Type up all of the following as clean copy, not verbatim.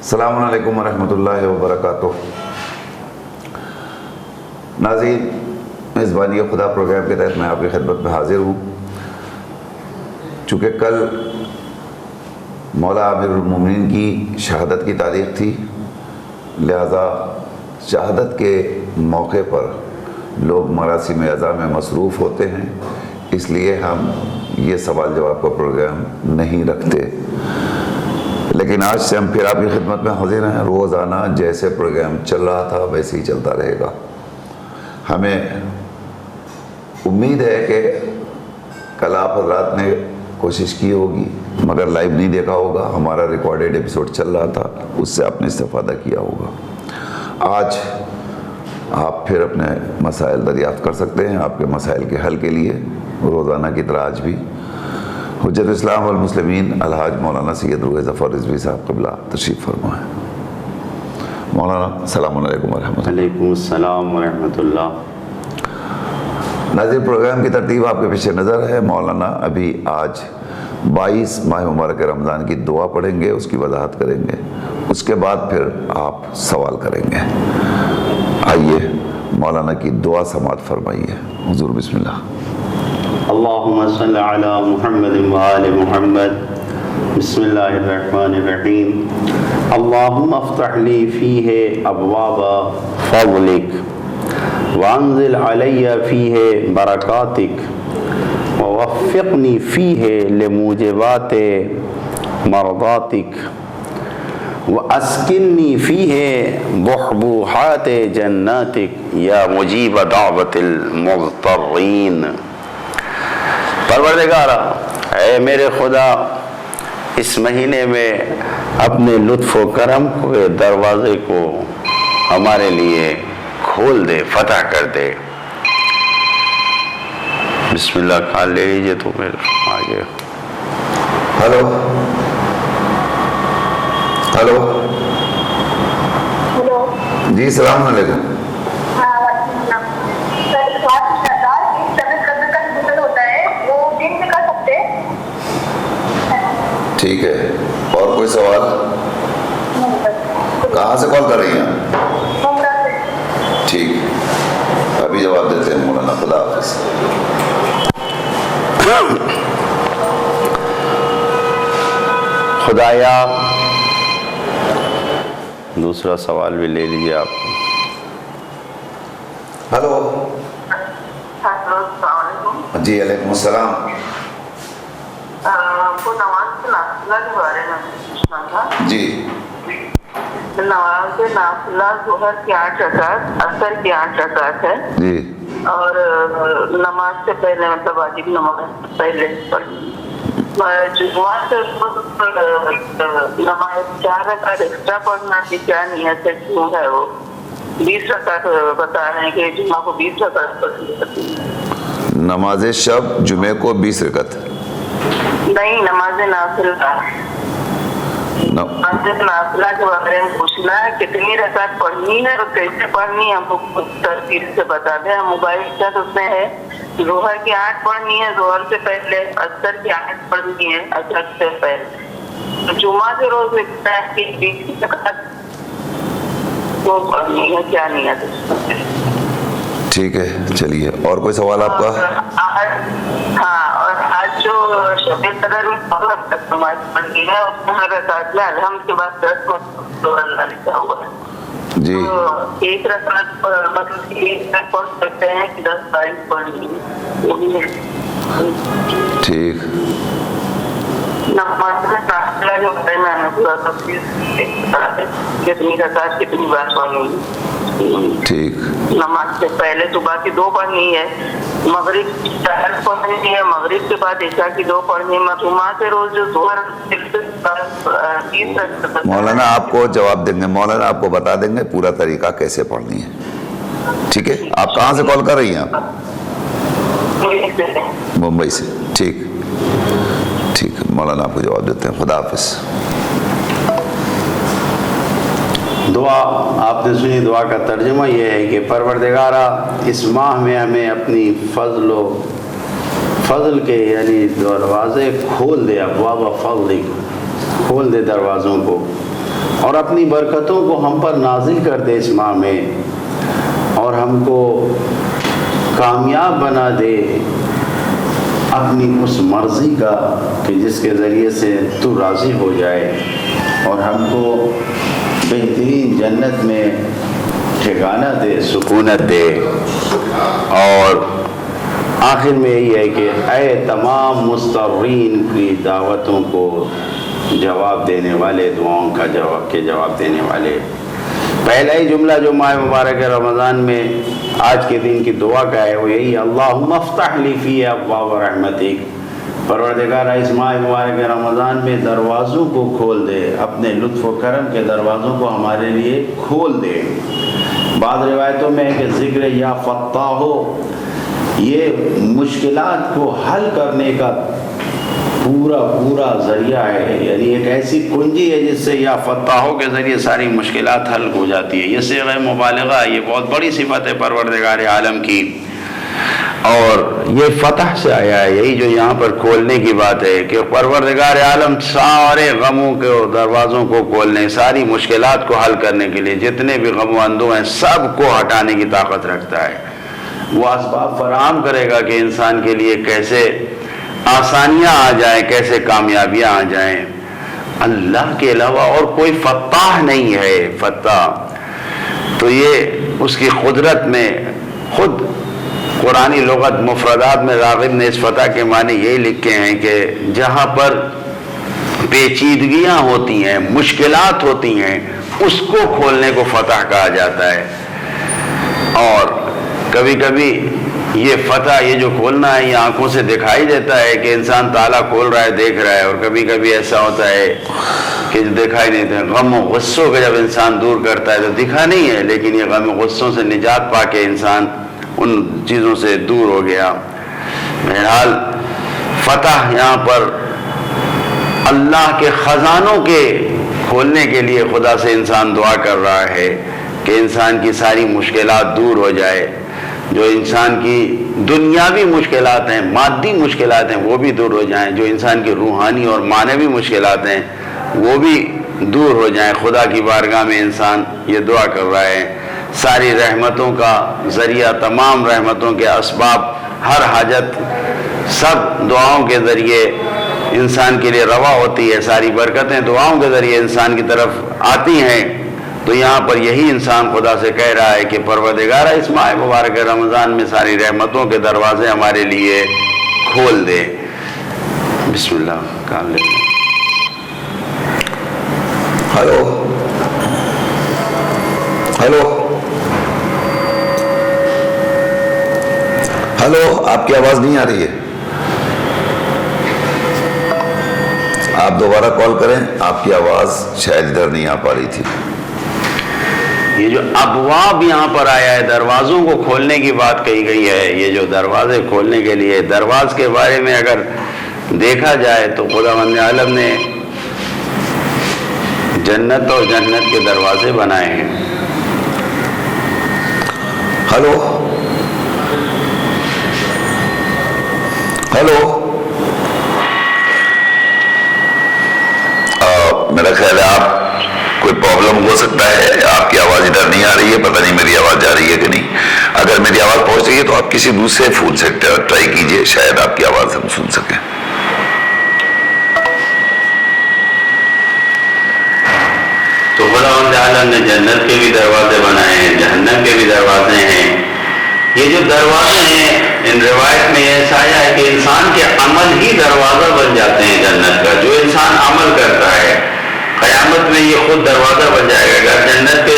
السلام علیکم ورحمۃ اللہ وبرکاتہ۔ ناظرین، میزبانی خدا پروگرام کے تحت میں آپ کی خدمت میں حاضر ہوں۔ چونکہ کل مولا امیر المومنین کی شہادت کی تاریخ تھی، لہذا شہادت کے موقع پر لوگ مراسم عزا میں مصروف ہوتے ہیں، اس لیے ہم یہ سوال جواب کا پروگرام نہیں رکھتے، لیکن آج سے ہم پھر آپ کی خدمت میں حاضر ہیں۔ روزانہ جیسے پروگرام چل رہا تھا ویسے ہی چلتا رہے گا۔ ہمیں امید ہے کہ کل آپ حضرات نے کوشش کی ہوگی مگر لائیو نہیں دیکھا ہوگا، ہمارا ریکارڈڈ ایپیسوڈ چل رہا تھا، اس سے آپ نے استفادہ کیا ہوگا۔ آج آپ پھر اپنے مسائل دریافت کر سکتے ہیں۔ آپ کے مسائل کے حل کے لیے روزانہ کی طرح آج بھی حجت اسلام والمسلمین الحاج مولانا سید روح ظفر رضوی صاحب قبلہ تشریف فرما ہے۔ مولانا السلام علیکم ورحمۃ اللہ۔ وعلیکم السلام ورحمۃ اللہ۔ ناظرین، پروگرام کی ترتیب آپ کے پیش نظر ہے۔ مولانا ابھی آج 22 ماہ مبارک رمضان کی دعا پڑھیں گے، اس کی وضاحت کریں گے، اس کے بعد پھر آپ سوال کریں گے۔ آئیے مولانا کی دعا سماعت فرمائیے۔ حضور بسم اللہ۔ اللہم صلی علی محمد وآل محمد۔ بسم اللہ الرحمن الرحیم۔ اللہم افتح لی فیہ ابواب فضلک وانزل علی فیہ برکاتک ووفقنی فیہ لموجبات مرضاتک واسکننی فیہ بحبوحات جناتک یا مجیب دعوت المضطرین۔ پروردگارا، اے میرے خدا، اس مہینے میں اپنے لطف و کرم کے دروازے کو ہمارے لیے کھول دے، فتح کر دے۔ بسم اللہ کھال لے لیجیے تو میرے آگے۔ ہلو ہلو ہلو، جی السلام علیکم۔ ٹھیک ہے، اور کوئی سوال؟ کہاں سے کال کر رہی ہیں؟ ٹھیک، ابھی جواب دیتے ہیں مولانا۔ خدا حافظ۔ خدایا، دوسرا سوال بھی لے لیجیے آپ۔ ہلو السلام علیکم۔ جی علیکم السلام۔ کو نماز کے نافلہ کے بارے میں پوچھنا تھا۔ جی، نماز نافلہ ظہر کی 8 رکعت، عصر کی 8 رکعت ہے، جی اور نماز سے پہلے مطلب واجب نماز پہلے جمعہ سے نماز 4 رکعت ایکسٹرا پڑھنا کی کیا نیت ہے، کیوں ہے؟ وہ 20 رکعت بتا رہے ہیں کہ جمعہ کو 20 رکعت پڑھنی ہوتی ہے۔ نماز شب جمعے کو 20 رکعت؟ نہیں، نماز نافلہ نافلہ کے بارے میں پوچھنا ہے، کتنی رکعت پڑھنی ہے اور کیسے پڑھنی ہے، ہم کو ترتیب سے بتا دیں۔ موبائل کا تو اس میں ہے ظہر کی 8 پڑھنی ہے ظہر سے پہلے، عصر کی 8 پڑھنی ہے عصر سے پہلے، جمعہ کے روز لکھتا ہے کہ 20 رکعت وہ پڑھنی ہے، کیا نیت ہے؟ ٹھیک ہے، چلیے، اور کوئی سوال آپ کا؟ ہاں، اور آج جو شب قدر میں بہت تک نماز پڑھنی ہے، اس میں ہر رکعت میں الحمد کے بعد 10 اللہ لکھا ہوا ہے۔ جی، تو ایک رکعت مطلب ایک تک پڑھ سکتے ہیں کہ 10 تاریخ پڑھنی ہے۔ ٹھیک، نماز میں نافلہ جو بارے میں ہمیں پورا تفصیل کتنی رکعت کتنی بار پڑھنی ہے۔ ٹھیک، نماز سے پہلے صبح کی 2 پڑھنی ہے، مغرب کی 4 پڑھنی ہے، مغرب کے بعد عشاء کی 2 پڑھنی ہے، جمعہ کے روز جو ظہر 30 رکعت۔ مولانا آپ کو جواب دیں گے، مولانا آپ کو بتا دیں گے پورا طریقہ کیسے پڑھنی ہے۔ ٹھیک ہے، آپ کہاں سے کال کر رہی ہیں؟ آپ ممبئی سے؟ ٹھیک ٹھیک، مولانا آپ کو جواب دیتے ہیں۔ خدا حافظ۔ دعا آپ نے سنی، دعا کا ترجمہ یہ ہے کہ پروردگارا، اس ماہ میں ہمیں اپنی فضل کے یعنی دروازے کھول دے، ابواب فضل کھول دے دروازوں کو، اور اپنی برکتوں کو ہم پر نازل کر دے اس ماہ میں، اور ہم کو کامیاب بنا دے اپنی اس مرضی کا کہ جس کے ذریعے سے تو راضی ہو جائے، اور ہم کو بہترین جنت میں ٹھکانہ دے، سکونت دے۔ اور آخر میں یہی ہے کہ اے تمام مضطرین کی دعوتوں کو جواب دینے والے، دعاؤں کا جواب دینے والے۔ پہلا ہی جملہ جو ماہ مبارک رمضان میں آج کے دن کی دعا کا ہے وہ یہی، اللہم افتح لی فی ابواب رحمتک، پروردگار اس ماہ مبارک رمضان میں دروازوں کو کھول دے، اپنے لطف و کرم کے دروازوں کو ہمارے لیے کھول دے۔ بعض روایتوں میں ہے کہ ذکر یا فتاحو، یہ مشکلات کو حل کرنے کا پورا ذریعہ ہے، یعنی ایک ایسی کنجی ہے جس سے یا فتاحوں کے ذریعے ساری مشکلات حل ہو جاتی ہے۔ یہ صیغہ مبالغہ، یہ بہت بڑی صفت ہے پروردگار عالم کی، اور یہ فتح سے آیا ہے، یہی جو یہاں پر کھولنے کی بات ہے کہ پروردگار عالم سارے غموں کے دروازوں کو کھولنے، ساری مشکلات کو حل کرنے کے لیے، جتنے بھی غم و اندو ہیں سب کو ہٹانے کی طاقت رکھتا ہے۔ وہ اسباب فراہم کرے گا کہ انسان کے لیے کیسے آسانیاں آ جائیں، کیسے کامیابیاں آ جائیں۔ اللہ کے علاوہ اور کوئی فتاح نہیں ہے۔ فتاح تو یہ اس کی قدرت میں، خود قرآنی لغت مفردات میں راغب نے اس فتح کے معنی یہی لکھے ہیں کہ جہاں پر پیچیدگیاں ہوتی ہیں، مشکلات ہوتی ہیں، اس کو کھولنے کو فتح کہا جاتا ہے۔ اور کبھی کبھی یہ فتح، یہ جو کھولنا ہے، یہ آنکھوں سے دکھائی دیتا ہے کہ انسان تالا کھول رہا ہے، دیکھ رہا ہے، اور کبھی کبھی ایسا ہوتا ہے کہ دکھائی نہیں دیتا۔ غم و غصوں کا جب انسان دور کرتا ہے تو دکھا نہیں ہے، لیکن یہ غم و غصوں سے نجات پا کے انسان ان چیزوں سے دور ہو گیا۔ بہرحال فتح یہاں پر اللہ کے خزانوں کے کھولنے کے لیے خدا سے انسان دعا کر رہا ہے کہ انسان کی ساری مشکلات دور ہو جائے، جو انسان کی دنیاوی مشکلات ہیں، مادی مشکلات ہیں، وہ بھی دور ہو جائیں، جو انسان کی روحانی اور معنوی مشکلات ہیں وہ بھی دور ہو جائیں۔ خدا کی بارگاہ میں انسان یہ دعا کر رہا ہے۔ ساری رحمتوں کا ذریعہ، تمام رحمتوں کے اسباب، ہر حاجت سب دعاؤں کے ذریعے انسان کے لیے روا ہوتی ہے، ساری برکتیں دعاؤں کے ذریعے انسان کی طرف آتی ہیں۔ تو یہاں پر یہی انسان خدا سے کہہ رہا ہے کہ پروردگار اس ماہ مبارک رمضان میں ساری رحمتوں کے دروازے ہمارے لیے کھول دے۔ بسم اللہ کام لے۔ ہلو ہلو ہلو، آپ کی آواز نہیں آ رہی ہے، آپ دوبارہ کال کریں، آپ کی آواز شاید ادھر نہیں آ پا رہی تھی۔ یہ جو ابواب یہاں پر آیا ہے، دروازوں کو کھولنے کی بات کہی گئی ہے۔ یہ جو دروازے کھولنے کے لیے، دروازے کے بارے میں اگر دیکھا جائے تو خداوند عالم نے جنت اور جنت کے دروازے بنائے ہیں۔ ہلو ہلو، میرا خیال ہے آپ کوئی پرابلم ہو سکتا ہے، آپ کی آواز ادھر نہیں آ رہی ہے، پتہ نہیں میری آواز جا رہی ہے کہ نہیں۔ اگر میری آواز پہنچ رہی ہے تو آپ کسی دوسرے فون سے ٹرائی کیجئے، شاید آپ کی آواز ہم سن سکیں۔ تو خداوند عالم نے جنت کے بھی دروازے بنائے ہیں، جہنم کے بھی دروازے ہیں۔ یہ جو دروازے ہیں، ان روایت میں ایسا آیا ہے کہ انسان کے عمل ہی دروازہ بن جاتے ہیں جنت کا۔ جو انسان عمل کرتا ہے قیامت میں یہ خود دروازہ بن جائے گا۔ جنت کے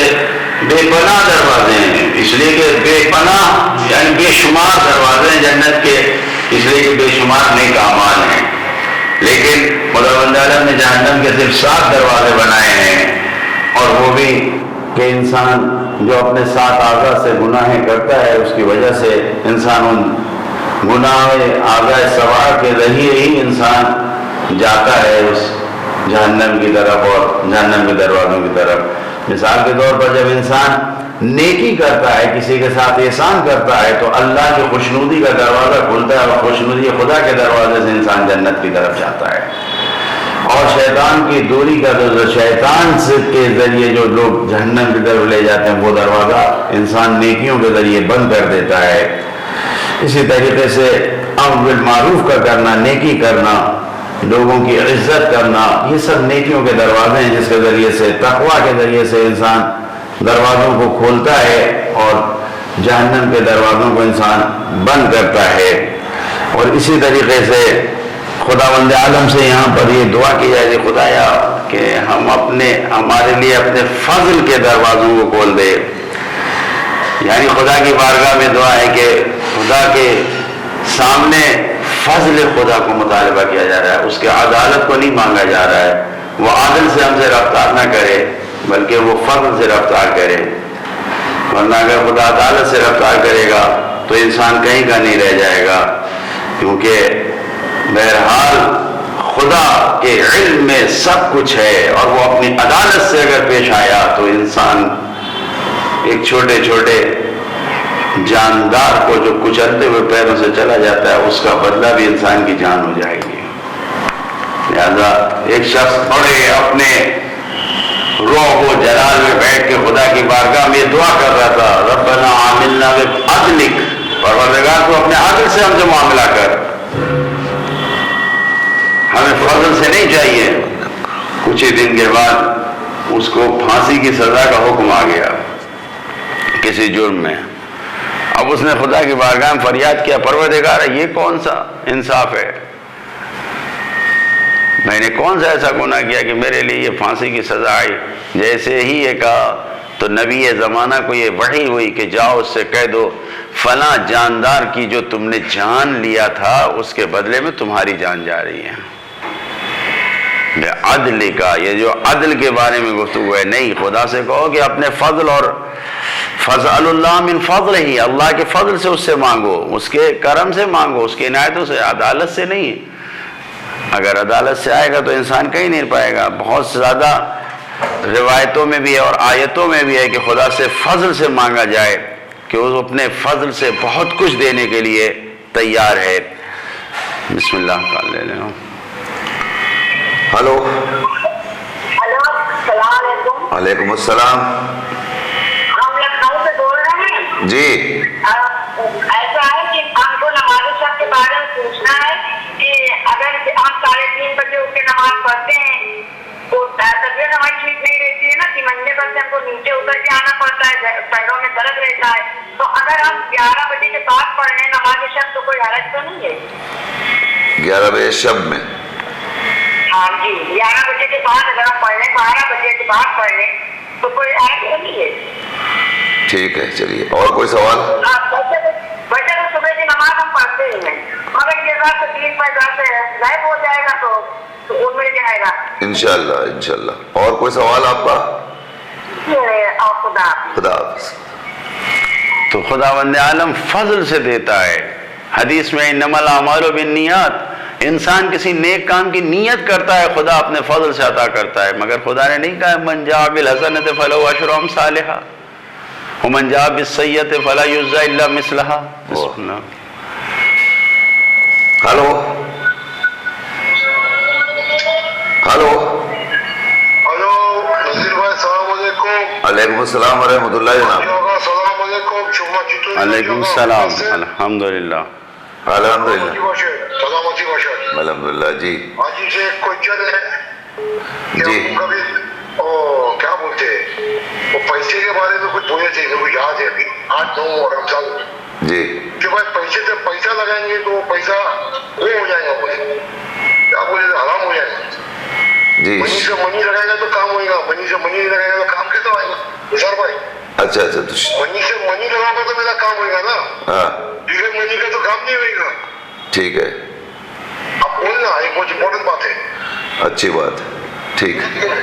بے پناہ دروازے ہیں، اس لیے کہ بے پناہ یعنی بے شمار دروازے ہیں جنت کے، اس لیے کہ بے شمار نیک اعمال ہیں۔ لیکن خداوند عالم نے جہنم کے صرف 7 دروازے بنائے ہیں، اور وہ بھی کہ انسان جو اپنے ساتھ اعضاء سے گناہیں کرتا ہے، اس کی وجہ سے انسان ان گناہ اعضاء سبع کے ذریعے ہی انسان جاتا ہے اس جہنم کی طرف اور جہنم کے دروازوں کی طرف۔ مثال کے طور پر جب انسان نیکی کرتا ہے، کسی کے ساتھ احسان کرتا ہے، تو اللہ کی خوشنودی کا دروازہ کھلتا ہے، اور خوشنودی خدا کے دروازے سے انسان جنت کی طرف جاتا ہے۔ اور شیطان کی دوری کا تو شیطان سے کے ذریعے جو لوگ جہنم کی طرف لے جاتے ہیں وہ دروازہ انسان نیکیوں کے ذریعے بند کر دیتا ہے۔ اسی طریقے سے امر بالمعروف کا کرنا، نیکی کرنا، لوگوں کی عزت کرنا، یہ سب نیکیوں کے دروازے ہیں جس کے ذریعے سے، تقویٰ کے ذریعے سے انسان دروازوں کو کھولتا ہے اور جہنم کے دروازوں کو انسان بند کرتا ہے۔ اور اسی طریقے سے خداوند عالم سے یہاں پر یہ دعا کی جائے کہ خدایا کہ ہمارے لیے اپنے فضل کے دروازوں کو کھول دے، یعنی خدا کی بارگاہ میں دعا ہے کہ خدا کے سامنے فضل خدا کو مطالبہ کیا جا رہا ہے، اس کے عدالت کو نہیں مانگا جا رہا ہے، وہ عادل سے ہم سے رفتار نہ کرے بلکہ وہ فضل سے رفتار کرے، ورنہ اگر خدا عدالت سے رفتار کرے گا تو انسان کہیں کا نہیں رہ جائے گا، کیونکہ بہرحال خدا کے علم میں سب کچھ ہے، اور وہ اپنی عدالت سے اگر پیش آیا تو انسان ایک چھوٹے چھوٹے جاندار کو جو کچلتے ہوئے پیروں سے چلا جاتا ہے اس کا بدلہ بھی انسان کی جان ہو جائے گی۔ لہذا ایک شخص بڑے اپنے روح و جلال میں بیٹھ کے خدا کی بارگاہ میں دعا کر رہا تھا، ربنا عاملنا بعدلک، پروردگار تو اپنے عدل سے ہم سے معاملہ کر، ہمیں فضل سے نہیں چاہیے۔ کچھ ہی دن کے بعد اس کو پھانسی کی سزا کا حکم آ گیا کسی جرم میں۔ اب اس نے خدا کی بارگاہ میں فریاد کیا، پروردگار یہ کون سا انصاف ہے، میں نے کون سا ایسا گناہ کیا کہ میرے لیے یہ پھانسی کی سزا آئی؟ جیسے ہی یہ کہا تو نبی زمانہ کو یہ وحی ہوئی کہ جاؤ اس سے کہہ دو فلاں جاندار کی جو تم نے جان لیا تھا اس کے بدلے میں تمہاری جان جا رہی ہے۔ عدل کا یہ جو عدل کے بارے میں گفتگو ہے، نہیں، خدا سے کہو کہ اپنے فضل، اور فضل اللہ من فضل ہی، اللہ کے فضل سے اس سے مانگو، اس کے کرم سے مانگو، اس کی عنایتوں سے، عدالت سے نہیں۔ اگر عدالت سے آئے گا تو انسان کہیں نہیں پائے گا۔ بہت زیادہ روایتوں میں بھی ہے اور آیتوں میں بھی ہے کہ خدا سے فضل سے مانگا جائے کہ وہ اپنے فضل سے بہت کچھ دینے کے لیے تیار ہے۔ بسم اللہ کال لے لیں۔ ہلو، ہلو، السلام علیکم۔ وعلیکم السلام۔ ہم لکھنؤ سے بول رہے ہیں جی، ایسا ہے کہ ہم کو نماز شب کے بارے میں پوچھنا ہے کہ اگر ہم 3:30 بجے اٹھ کے نماز پڑھتے ہیں تو طبیعت ہماری ٹھیک نہیں رہتی ہے نا، کہ منڈے پر سے ہم کو نیچے اتر کے آنا پڑتا ہے، پیروں میں درد رہتا ہے، تو اگر ہم 11 بجے کے بعد پڑھ لیں نماز شب تو کوئی حرج تو نہیں ہے؟ 11 بجے شب میں؟ ہاں جی، 11 بجے کے بعد اگر ہم پڑھ لیں، 12 بجے کے بعد پڑھ لیں تو کوئی حرج تو نہیں ہے؟ ٹھیک ہے، چلیے، اور کوئی سوال؟ ویسے تو صبح کی نماز ہم پڑھتے ہی ہیں، مگر یہ رات 3-5 سے غائب ہو جائے گا تو ان مل جائے گا انشاءاللہ انشاءاللہ۔ اور کوئی سوال آپ کا؟ اور خدا خدا حافظ۔ تو خداوند عالم فضل سے دیتا ہے۔ حدیث میں انما الاعمال بالنیات، انسان کسی نیک کام کی نیت کرتا ہے، خدا اپنے فضل سے عطا کرتا ہے، مگر خدا نے نہیں کہا من جاء بالحسنۃ فلہ عشر امثالھا ومن جاء بالسیئۃ فلا یجزی الا مثلھا۔ ہلو، ہلو، ہلو نذیر بھائی، السلام علیکم۔ وعلیکم السلام ورحمۃ اللہ جناب۔ السلام علیکم۔ علیکم السلام، الحمدللہ۔ الحمدللہ سلامتی باشد۔ الحمدللہ۔ جی آج سے ایک کوئچن ہے کہ جی۔ ہم کبھی کیا بولتے ہیں، وہ پیسے کے بارے میں کچھ بولے تھے، وہ یاد ہے ابھی 8-9 رمضان جی کہ بھائی پیسے سے پیسہ لگائیں گے تو وہ پیسہ وہ ہو جائے گا، بولے کیا بولے حرام ہو جائے گا۔ جی، منی سے منی لگائے گا تو کام ہوئے گا، منی سے منی نہیں لگائے گا تو کام کیسے ہوئے گا نثار بھائی؟ اچھا اچھا، تو منی سے منی لگاؤں گا تو میرا کام ہوئے گا نا، ہاں بغیر منی کا تو کام نہیں ہوئے گا۔ ٹھیک ہے، اب بولنا ایک بہت امپورٹنٹ بات ہے۔ اچھی بات ہے، ٹھیک ہے، اور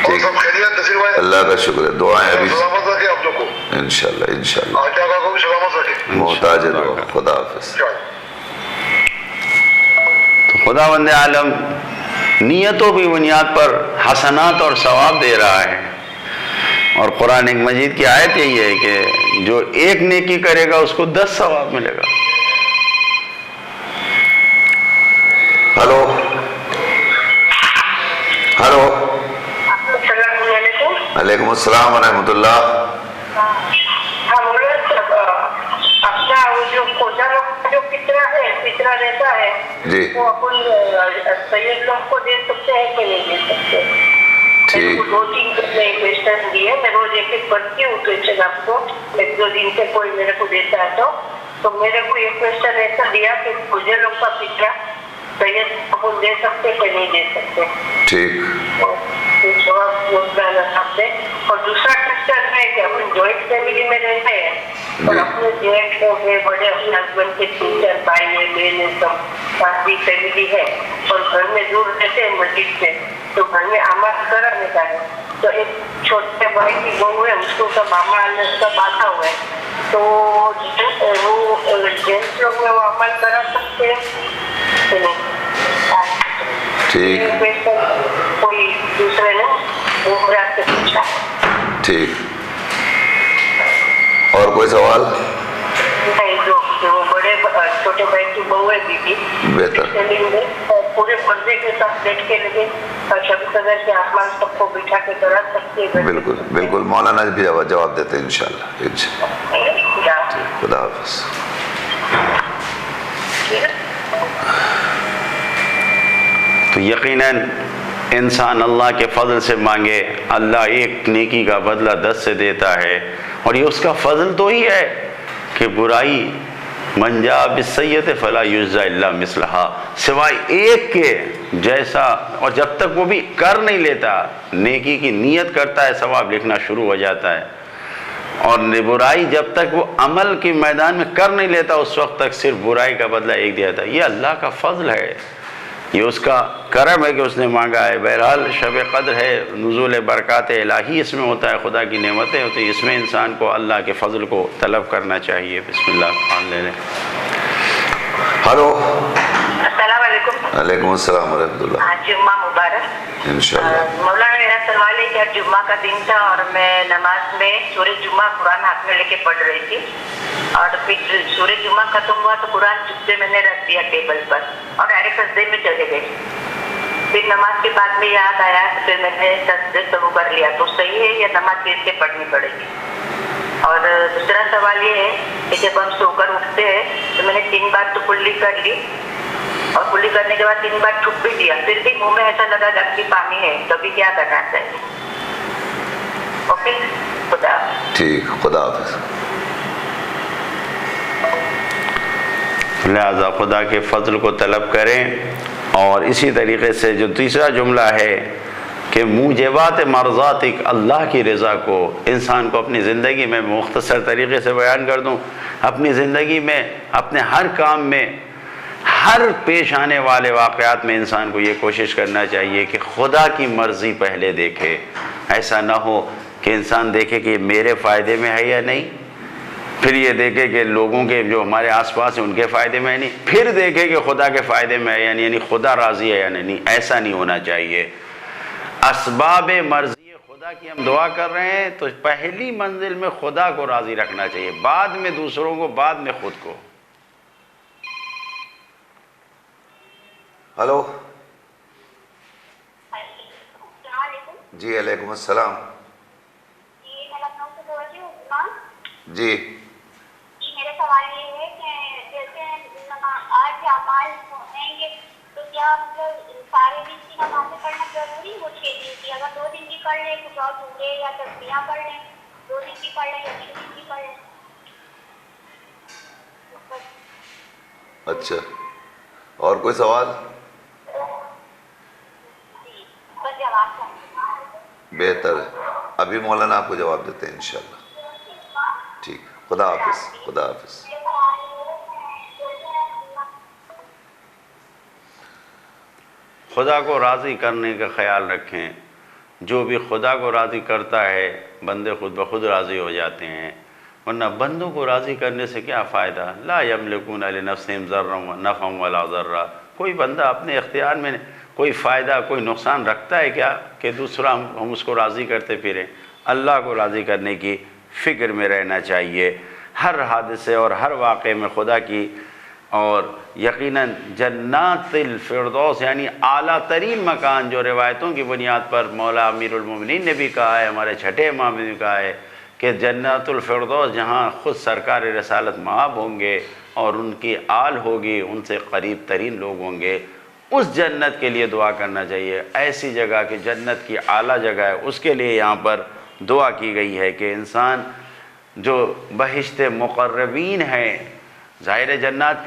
ٹھیک، سب خیریت نصیر بھائی؟ اللہ کا شکر ہے، دعائیں ابھی سلامت رکھے آپ لوگ کو، انشاءاللہ انشاءاللہ۔ آجا کا کو بھی سلامت رکھے۔ محتاج دعا، خدا حافظ۔ تو خداوند عالم نیتوں کی بنیاد پر حسنات اور ثواب دے رہا ہے، اور قرآن مجید کی آیت یہی ہے کہ جو ایک نیکی کرے گا اس کو 10 ثواب ملے گا۔ ہلو، ہلو، السلام علیکم. وعلیکم السلام ورحمۃ اللہ. ہم لوگ اپنا جو خدا لوگ جو فطرہ رہتا ہے جی وہ اپن سید لوگ کو دے سکتے ہیں کہ نہیں دے سکتے؟ ٹھیک. 2-3 دن میں کوشچن دیے. میں روز ایک پڑھتی ہوں کوشچن آپ کو. 1-2 دن سے کوئی میرے کو دیتا ہے تو میرے کو یہ کوشچن ایسا دیا کہ مجھے لوگ کا فطرہ سید اپن دے سکتے کہ نہیں دے سکتے. ٹھیک. اور دوسرا کوشچن ہے کہ اپنے جوائنٹ فیملی میں رہتے ہیں اور اپنے جیٹ ہے بڑے اپنے ہسبینڈ کے 3-4 بھائی ہیں بہن ہیں سب ساتھی فیملی ہے اور گھر میں دور رہتے ہیں مسجد سے تو گھر میں عمل کرانے کا ہے. تو ایک چھوٹے بھائی کی بہو ہے اس کو سب ماما اللہ کا باندھا ہوا ہے تو وہ جینٹس لوگ میں وہ عمل کرا سکتے ہیں. ٹھیک. کوئی دوسرے نے عمرہ سے پوچھا. ٹھیک. اور کوئی سوال؟ نہیں, جو بڑے چھوٹے بھائی کی بہو ہے بیوی بہتر. پورے پردے کے ساتھ بیٹھ کے لگے شب قدر کے آسمان سب کو بٹھا کے کرا سکتے ہیں. بالکل بالکل, مولانا بھی جواب دیتے ہیں انشاءاللہ. خدا حافظ. تو یقیناً انسان اللہ کے فضل سے مانگے, اللہ ایک نیکی کا بدلہ 10 سے دیتا ہے, اور یہ اس کا فضل تو ہی ہے کہ برائی من جاء بالسیئۃ فلا یجزی الا مثلھا, سوائے ایک کے جیسا, اور جب تک وہ بھی کر نہیں لیتا, نیکی کی نیت کرتا ہے ثواب لکھنا شروع ہو جاتا ہے, اور برائی جب تک وہ عمل کے میدان میں کر نہیں لیتا اس وقت تک صرف برائی کا بدلہ ایک دیا تھا. یہ اللہ کا فضل ہے, یہ اس کا کرم ہے کہ اس نے مانگا ہے. بہرحال شب قدر ہے, نزول برکات الہی اس میں ہوتا ہے, خدا کی نعمتیں ہوتی ہیں, اس میں انسان کو اللہ کے فضل کو طلب کرنا چاہیے. بسم اللہ خوان لے لیں. ہلو, السلام علیکم. وعلیکم السلام ورحمۃ اللہ. جمعہ مبارک. انشاءاللہ. مولانا میرا سوال ہے کہ آج جمعہ کا دن تھا اور میں نماز میں سورہ جمعہ قرآن ہاتھ میں لے کے پڑھ رہی تھی, اور پھر سورہ جمعہ ختم ہوا تو قرآن چپ سے میں نے رکھ دیا ٹیبل پر اور ڈائریکٹ سجدے میں چلے گئے. پھر نماز کے بعد میں یاد آیا تو پھر میں نے سجدے شروع کر لیا. تو صحیح ہے یا نماز پھر سے پڑھنی پڑے گی؟ اور دوسرا سوال یہ ہے کہ جب ہم سو کر اٹھتے ہیں تو میں نے 3 بار تو کلی کر لی, اور کلی کرنے کے بعد 3 بار تھوک بھی دیا, پھر بھی منہ میں ایسا لگا گندگی پانی ہے, تبھی کیا کرنا چاہیے؟ اوکے, خدا. ٹھیک, خدا حافظ. لہذا خدا کے فضل کو طلب کریں, اور اسی طریقے سے جو تیسرا جملہ ہے کہ موجبات مرضاتک, اللہ کی رضا کو انسان کو اپنی زندگی میں مختصر طریقے سے بیان کر دوں, اپنی زندگی میں اپنے ہر کام میں ہر پیش آنے والے واقعات میں انسان کو یہ کوشش کرنا چاہیے کہ خدا کی مرضی پہلے دیکھے. ایسا نہ ہو کہ انسان دیکھے کہ میرے فائدے میں ہے یا نہیں, پھر یہ دیکھے کہ لوگوں کے جو ہمارے آس پاس ہیں ان کے فائدے میں ہے نہیں, پھر دیکھے کہ خدا کے فائدے میں ہے یا نہیں, یعنی خدا راضی ہے یا نہیں. ایسا نہیں ہونا چاہیے. اسباب مرضی خدا کی ہم دعا کر رہے ہیں تو پہلی منزل میں خدا کو راضی رکھنا چاہیے, بعد میں دوسروں کو, بعد میں خود کو. ہلو. السلام علیکم. جی علیکم السلام. جی میں لکھنؤ سے بول رہی ہوں. عثمان جی. جی میرا سوال یہ ہے کہ جیسے آج اعمال ہیں گے تو کیا مطلب سارے دن کی نمازیں پڑھنا ضروری ہو 6 دن کی؟ اگر 2 دن کی پڑھ لیں کچھ اور سورے یا تسبیحاں پڑھ لیں, 2 دن کی پڑھ لیں یا 3 دن کی پڑھ لیں. اچھا, اور کوئی سوال؟ جی بس جواب چاہیے. بہتر ہے, ابھی مولانا آپ کو جواب دیتے ہیں انشاءاللہ. ٹھیک, خدا حافظ. خدا حافظ. خدا کو راضی کرنے کا خیال رکھیں. جو بھی خدا کو راضی کرتا ہے بندے خود بخود راضی ہو جاتے ہیں, ورنہ بندوں کو راضی کرنے سے کیا فائدہ؟ لا یملکون لنفسہم ضرا نفعا ولا ضرا. کوئی بندہ اپنے اختیار میں کوئی فائدہ کوئی نقصان رکھتا ہے کیا کہ دوسرا ہم اس کو راضی کرتے پھریں؟ اللہ کو راضی کرنے کی فکر میں رہنا چاہیے. ہر حادثے اور ہر واقعے میں خدا کی اور یقیناً جنات الفردوس یعنی اعلیٰ ترین مکان جو روایتوں کی بنیاد پر مولا امیر المومنین نے بھی کہا ہے، ہمارے چھٹے امام نے بھی کہا ہے کہ جنات الفردوس جہاں خود سرکار رسالت مآب ہوں گے اور ان کی آل ہوگی، ان سے قریب ترین لوگ ہوں گے، اس جنت کے لیے دعا کرنا چاہیے۔ ایسی جگہ کہ جنت کی اعلیٰ جگہ ہے، اس کے لیے یہاں پر دعا کی گئی ہے کہ انسان جو بہشت مقربین ہیں، ظاہر ہے جنت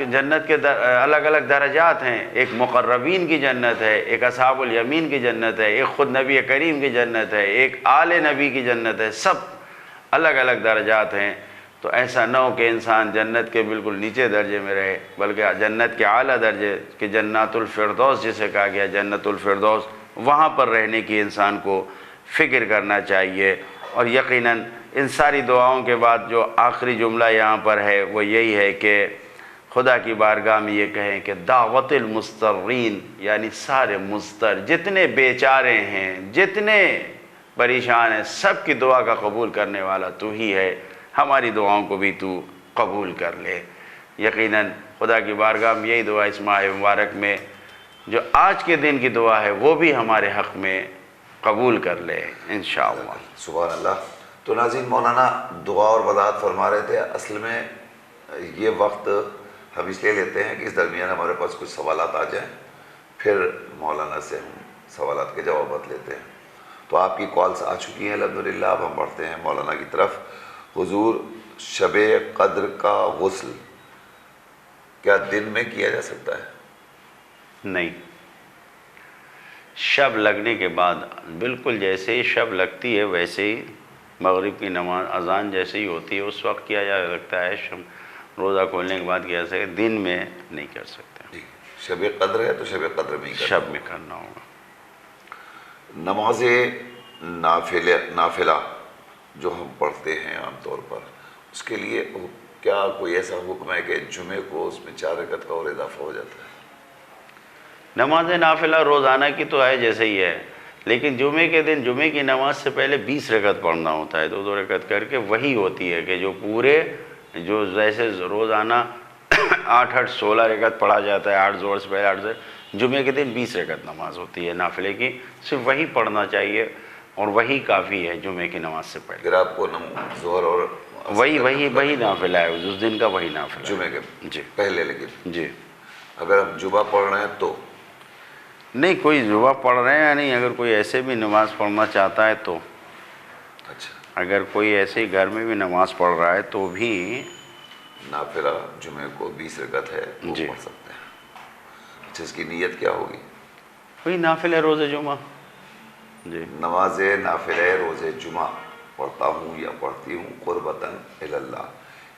کے الگ الگ درجات ہیں، ایک مقربین کی جنت ہے، ایک اصحاب الیمین کی جنت ہے، ایک خود نبی کریم کی جنت ہے، ایک آل نبی کی جنت ہے، سب الگ الگ درجات ہیں۔ تو ایسا نہ ہو کہ انسان جنت کے بالکل نیچے درجے میں رہے، بلکہ جنت کے اعلیٰ درجے کہ جنات الفردوس جسے کہا گیا، جنت الفردوس، وہاں پر رہنے کی انسان کو فکر کرنا چاہیے۔ اور یقیناً ان ساری دعاؤں کے بعد جو آخری جملہ یہاں پر ہے وہ یہی ہے کہ خدا کی بارگاہ میں یہ کہیں کہ دعوت المضطرین، یعنی سارے مضطر جتنے بیچارے ہیں، جتنے پریشان ہیں، سب کی دعا کا قبول کرنے والا تو ہی ہے، ہماری دعاؤں کو بھی تو قبول کر لے۔ یقیناً خدا کی بارگاہ میں یہی دعا اس ماہ مبارک میں جو آج کے دن کی دعا ہے وہ بھی ہمارے حق میں قبول کر لے انشاءاللہ۔ سبحان اللہ۔ تو ناظرین، مولانا دعا اور وضاحت فرما رہے تھے۔ اصل میں یہ وقت ہم اس لیے لیتے ہیں کہ اس درمیان ہمارے پاس کچھ سوالات آ جائیں، پھر مولانا سے ہم سوالات کے جوابات لیتے ہیں۔ تو آپ کی کالز آ چکی ہیں الحمدللہ۔ اب ہم بڑھتے ہیں مولانا کی طرف۔ حضور، شب قدر کا غسل کیا دن میں کیا جا سکتا ہے؟ نہیں، شب لگنے کے بعد بالکل جیسے ہی شب لگتی ہے ویسے ہی مغرب کی نماز اذان جیسے ہی ہوتی ہے اس وقت کیا جا سکتا ہے۔ روزہ کھولنے کے بعد کیا جا سکتا ہے، دن میں نہیں کر سکتے۔ جی، شب قدر ہے تو شب قدر میں ہی کرنا شب میں کرنا ہوگا۔ نماز نافلہ جو ہم پڑھتے ہیں عام طور پر، اس کے لیے کیا کوئی ایسا حکم ہے کہ جمعے کو اس میں 4 رکعت کا اور اضافہ ہو جاتا ہے؟ نماز نافلہ روزانہ کی تو ہے جیسے ہی ہے، لیکن جمعے کے دن جمعے کی نماز سے پہلے 20 رکعت پڑھنا ہوتا ہے، 2 رکعت کر کے وہی ہوتی ہے کہ جو پورے جو جیسے روزانہ 8 16 رکعت پڑھا جاتا ہے، 8 زور سے پہلے 8 سے، جمعے کے دن 20 رکعت نماز ہوتی ہے نافلے کی، صرف وہی پڑھنا چاہیے اور وہی کافی ہے جمعے کی نماز سے پہلے۔ پھر آپ کو ظہر اور وہی نافلہ ہے، اس دن کا وہی نافلہ ہے جمعے کے جی پہلے۔ لیکن جی اگر ہم جمعہ پڑھ رہے ہیں تو نہیں، کوئی جمعہ پڑھ رہے ہیں یا نہیں، اگر کوئی ایسے بھی نماز پڑھنا چاہتا ہے تو، اچھا، اگر کوئی ایسے ہی گھر میں بھی نماز پڑھ رہا ہے تو بھی نافلہ جمعے کو 20 رکعت ہے وہ جی پڑھ سکتے ہیں۔ اچھا، اس کی نیت کیا ہوگی؟ وہی نافلہ روز جمعہ۔ جی، نماز نافلہ روز جمعہ پڑھتا ہوں یا پڑھتی ہوں قربتاً الی اللہ،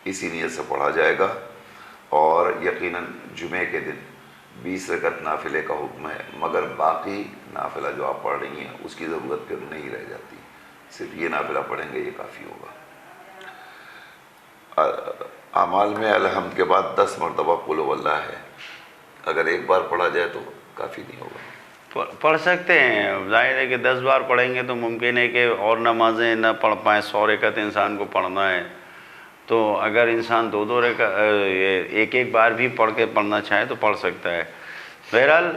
اسی نیت سے پڑھا جائے گا۔ اور یقیناً جمعے کے دن 20 رکعت نافلے کا حکم ہے، مگر باقی نافلہ جو آپ پڑھ رہی ہیں اس کی ضرورت پھر نہیں رہ جاتی، صرف یہ نافلہ پڑھیں گے یہ کافی ہوگا۔ اعمال میں الحمد کے بعد 10 مرتبہ قل هو اللہ ہے، اگر ایک بار پڑھا جائے تو کافی نہیں ہوگا؟ پڑھ سکتے ہیں، ظاہر ہے کہ 10 بار پڑھیں گے تو ممکن ہے کہ اور نمازیں نہ پڑھ پائیں، 100 رکعت انسان کو پڑھنا ہے، تو اگر انسان 2 رکعت ایک بار بھی پڑھ کے پڑھنا چاہے تو پڑھ سکتا ہے۔ بہرحال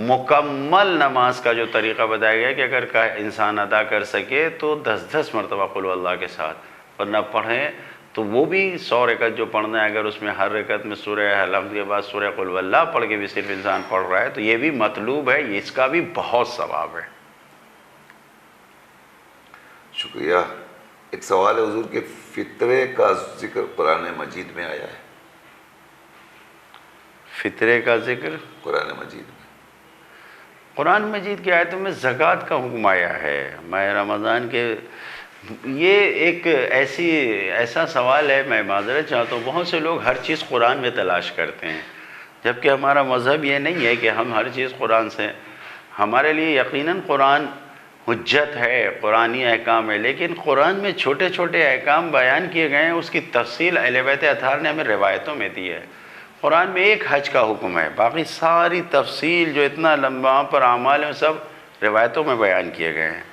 مکمل نماز کا جو طریقہ بتایا گیا کہ اگر انسان ادا کر سکے تو 10 مرتبہ قل اللہ کے ساتھ، ورنہ پڑھیں تو وہ بھی 100 رکعت جو پڑھنا ہے، اگر اس میں ہر رکعت میں سورہ الحمد کے بعد سورہ قل اللہ پڑھ کے بھی صرف انسان پڑھ رہا ہے تو یہ بھی مطلوب ہے، اس کا بھی بہت ثواب ہے۔ شکریہ۔ ایک سوال ہے حضور کہ فطرے کا ذکر قرآن مجید میں آیا ہے؟ فطرے کا ذکر قرآن مجید میں قرآن مجید کی آیتوں میں زکوٰۃ کا حکم آیا ہے ماہ رمضان کے۔ یہ ایک ایسا سوال ہے، میں معذرت چاہتا ہوں، بہت سے لوگ ہر چیز قرآن میں تلاش کرتے ہیں، جبکہ ہمارا مذہب یہ نہیں ہے کہ ہم ہر چیز قرآن سے، ہمارے لیے یقیناً قرآن حجت ہے، قرآنی احکام ہے، لیکن قرآن میں چھوٹے چھوٹے احکام بیان کیے گئے ہیں، اس کی تفصیل اہل بیت اطہار نے ہمیں روایتوں میں دی ہے۔ قرآن میں ایک حج کا حکم ہے، باقی ساری تفصیل جو اتنا لمبا پر اعمال ہیں سب روایتوں میں بیان کیے گئے ہیں۔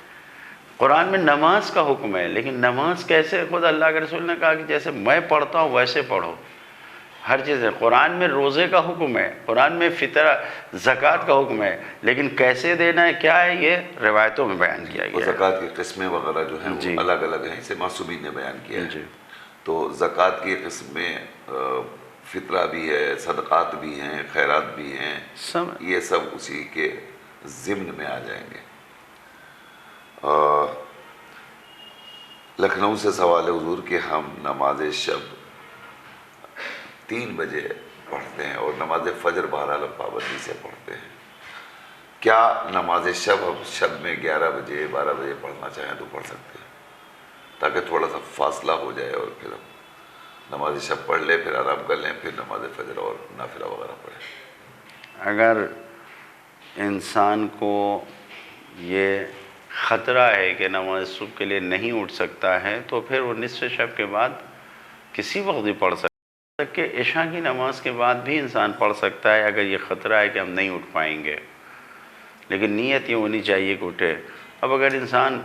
قرآن میں نماز کا حکم ہے، لیکن نماز کیسے؟ خود اللہ کے رسول نے کہا کہ جیسے میں پڑھتا ہوں ویسے پڑھو، ہر چیز ہے. قرآن میں روزے کا حکم ہے, قرآن میں فطر زکوٰۃ کا حکم ہے, لیکن کیسے دینا ہے کیا ہے یہ روایتوں میں بیان کیا وہ گیا ہے. زکوٰۃ کی قسمیں وغیرہ جو ہیں جی. وہ الگ الگ ہیں, اسے معصومین نے بیان کیا ہے. جی. تو زکوٰۃ کی قسمیں فطرہ بھی ہے, صدقات بھی ہیں, خیرات بھی ہیں, یہ سب اسی کے ضمن میں آ جائیں گے. لکھنؤ سے سوال ہے حضور کہ ہم نماز شب 3 بجے پڑھتے ہیں اور نماز فجر بہرحال پابندی سے پڑھتے ہیں, کیا نماز شب ہم شب میں 11 بجے 12 بجے پڑھنا چاہیں تو پڑھ سکتے ہیں, تاکہ تھوڑا سا فاصلہ ہو جائے اور پھر ہم نماز شب پڑھ لیں, پھر آرام کر لیں, پھر نماز فجر اور نافلہ وغیرہ پڑھیں. اگر انسان کو یہ خطرہ ہے کہ نماز صبح کے لیے نہیں اٹھ سکتا ہے تو پھر وہ نصف شب کے بعد کسی وقت بھی پڑھ سکتا ہے, کہ عشاء کی نماز کے بعد بھی انسان پڑھ سکتا ہے اگر یہ خطرہ ہے کہ ہم نہیں اٹھ پائیں گے, لیکن نیت یہ ہونی چاہیے کہ اٹھے. اب اگر انسان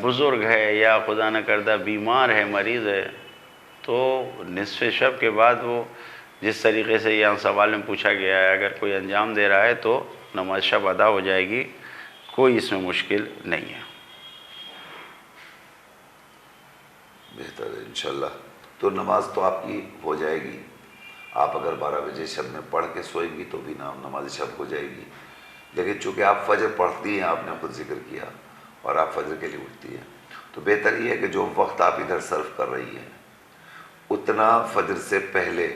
بزرگ ہے یا خدا نہ کردہ بیمار ہے, مریض ہے, تو نصف شب کے بعد وہ جس طریقے سے یہاں سوال میں پوچھا گیا ہے اگر کوئی انجام دے رہا ہے تو نماز شب ادا ہو جائے گی, کوئی اس میں مشکل نہیں ہے. بہتر ہے انشاءاللہ. تو نماز تو آپ کی ہو جائے گی, آپ اگر 12 بجے شب میں پڑھ کے سوئیں گی تو بھی نماز شب ہو جائے گی, لیکن چونکہ آپ فجر پڑھتی ہیں, آپ نے خود ذکر کیا, اور آپ فجر کے لیے اٹھتی ہیں, تو بہتر یہ ہے کہ جو وقت آپ ادھر صرف کر رہی ہیں اتنا فجر سے پہلے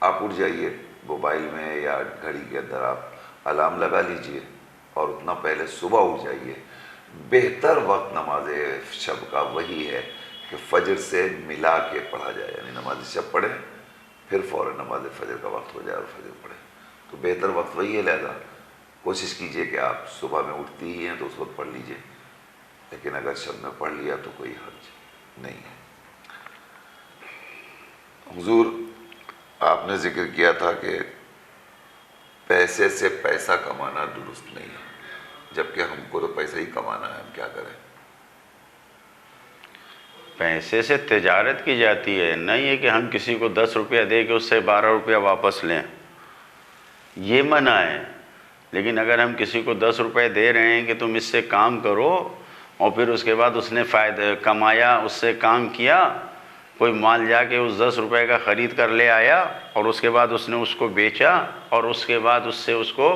آپ اٹھ جائیے, موبائل میں یا گھڑی کے اندر آپ الارم لگا لیجئے اور اتنا پہلے صبح اٹھ جائیے. بہتر وقت نماز شب کا وہی ہے کہ فجر سے ملا کے پڑھا جائے, یعنی نماز شب پڑھیں پھر فوراً نماز فجر کا وقت ہو جائے اور فجر پڑھیں, تو بہتر وقت وہی ہے. لہذا کوشش کیجئے کہ آپ صبح میں اٹھتی ہی ہیں تو اس وقت پڑھ لیجئے, لیکن اگر شب میں پڑھ لیا تو کوئی حرج نہیں ہے. حضور آپ نے ذکر کیا تھا کہ پیسے سے پیسہ کمانا درست نہیں ہے, جبکہ ہم کو تو پیسہ ہی کمانا ہے, ہم کیا کریں؟ پیسے سے تجارت کی جاتی ہے, نہیں ہے کہ ہم کسی کو 10 روپیہ دے کے اس سے 12 روپیہ واپس لیں, یہ منع ہے. لیکن اگر ہم کسی کو 10 روپے دے رہے ہیں کہ تم اس سے کام کرو, اور پھر اس کے بعد اس نے فائدہ کمایا, اس سے کام کیا, کوئی مال جا کے اس 10 روپے کا خرید کر لے آیا اور اس کے بعد اس نے اس کو بیچا اور اس کے بعد اس سے اس کو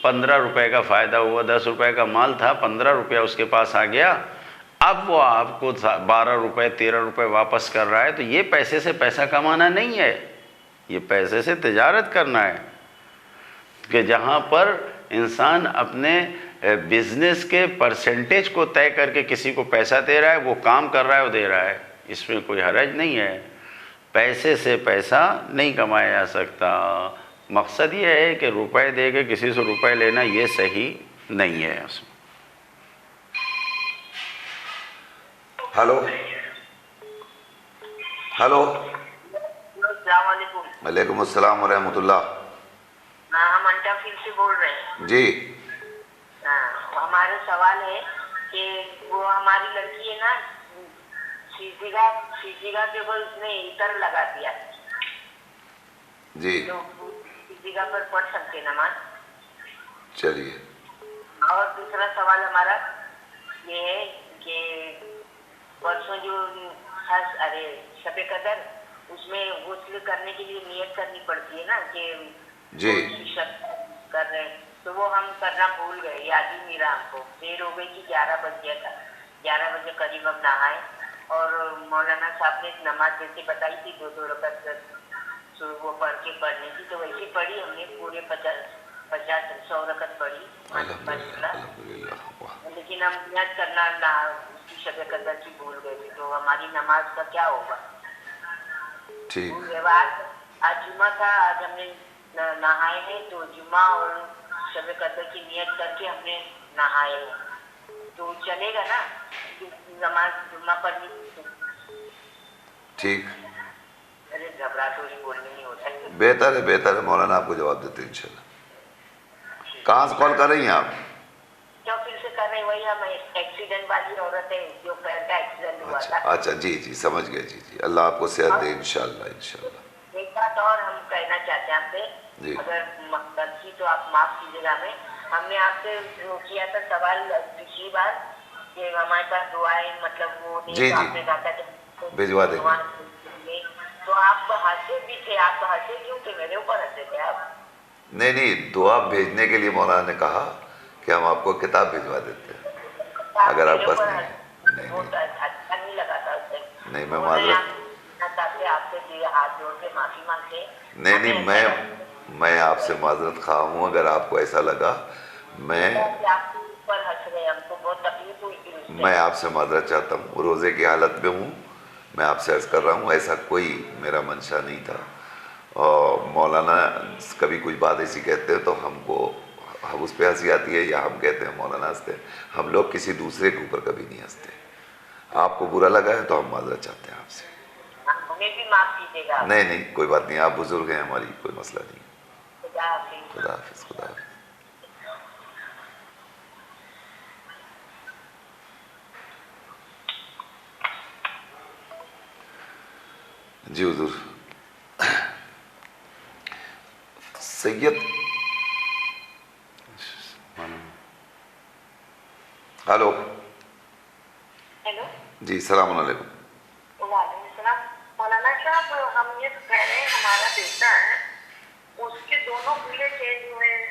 15 روپے کا فائدہ ہوا, 10 روپے کا مال تھا, 15 روپیہ اس کے پاس آ گیا, اب وہ آپ کو 12 روپے 13 روپے واپس کر رہا ہے, تو یہ پیسے سے پیسہ کمانا نہیں ہے, یہ پیسے سے تجارت کرنا ہے. کہ جہاں پر انسان اپنے بزنس کے پرسنٹیج کو طے کر کے کسی کو پیسہ دے رہا ہے, وہ کام کر رہا ہے, وہ دے رہا ہے, اس میں کوئی حرج نہیں ہے. پیسے سے پیسہ نہیں کمایا جا سکتا. مقصد یہ ہے کہ روپے دے کے کسی سے روپے لینا یہ صحیح نہیں ہے. ہلو ہلو, السلام علیکم. وعلیکم السلام ورحمۃ اللہ. ہم انٹا فیل سے بول رہے ہیں. جی. ہمارا سوال ہے کہ وہ ہماری لڑکی ہے نا, شیشیگا کے اوپر اس نے عطر لگا دیا, جی, تو شیشیگا پر پڑھ سکتے نماز؟ چلیے. اور دوسرا سوال ہمارا یہ ہے کہ پرسوں جو شب قدر, اس میں غسل کرنے کے لیے نیت کرنی پڑتی ہے نا کہ جی شب کر رہے ہیں, تو وہ ہم کرنا بھول گئے, یاد ہی نہیں رہا ہم کو. دیر ہو گئی کہ 11 بج گیا تھا, 11 بجے قریب ہم نہائے, اور مولانا صاحب نے نماز جیسے بتائی تھی 2 رکعت وہ پڑھ کے پڑھنے کی, تو ویسے پڑھی ہم نے پورے 100 رکعت پڑھی, لیکن ہم نیت کرنا اس کی شب قدر کی بھول گئے تھے, تو ہماری نماز کا کیا ہوگا؟ ٹھیک. آج جمعہ تھا, آج ہم نے نہائے ہیں, تو جمعہ اور شب قدر کی نیت کر کے ہم نے نہائے ہیں, تو چلے گا نا نماز جمعہ پڑھنی؟ ٹھیک, ارے گھبراہٹ ہو رہی, بولنے نہیں ہوتا ہے. بہتر ہے, بہتر ہے. مولانا آپ کو جواب دیتے ہیں انشاءاللہ. کہاں سے کال کر رہی ہیں آپ؟ چوکل سے کر رہے, وہی ہم ایکسیڈنٹ والی عورت ہے جو پیر کا ایکسیڈنٹ ہوا تھا. اچھا, جی جی, سمجھ گئے. جی جی, اللہ آپ کو صحت دے انشاءاللہ. انشاءاللہ. ایک بات اور جی اگر غلطی تو آپ معاف کیجیے گا ہمیں. ہم نے آپ سے جو کیا تھا سوال پچھلی بار کہ ہمارے پاس دعائیں مطلب وہ نہیں جی تو جی آپ نے کہا تھا کہ بھجوا دیں گے. تو آپ ہنسے بھی تھے. آپ ہنسے کیوں تھے؟ میرے اوپر ہنسے تھے آپ؟ نہیں دعا بھیجنے کے لیے مولانا نے کہا کہ ہم آپ کو کتاب بھجوا دیتے ہیں اگر آپ پاس نہیں ہے. بہت اچھا نہیں لگا تھا اس سے. نہیں میں معذرت آپ سے ہاتھ جوڑ کے معافی مانگتے. نہیں میں آپ سے معذرت خواہ ہوں اگر آپ کو ایسا لگا. آپ کے اوپر ہنس رہے. ہم کو بہت تکلیف ہوئی تھی. میں آپ سے معذرت چاہتا ہوں. روزے کی حالت میں ہوں. میں آپ سے عرض کر رہا ہوں ایسا کوئی میرا منشا نہیں تھا. اور مولانا کبھی کوئی بات ایسی کہتے ہیں تو ہم اس پہ ہنسی آتی ہے یا ہم کہتے ہیں مولانا ہنستے ہیں. ہم لوگ کسی دوسرے کے اوپر کبھی نہیں ہنستے. آپ کو برا لگا ہے تو ہم معذرت چاہتے ہیں آپ سے. ہمیں بھی معاف کیجیے گا. نہیں کوئی بات نہیں. آپ بزرگ ہیں ہماری کوئی مسئلہ نہیں. خدا حافظ. خدا حافظ. خدا حافظ. جی حضور. سید ہلو. ہیلو. جی السلام علیکم. وعلیکم السلام. مولانا صاحب ہم یہ کہہ رہے ہیں ہمارا بیٹا ہے اس کے دونوں کولے چینج ہوئے ہیں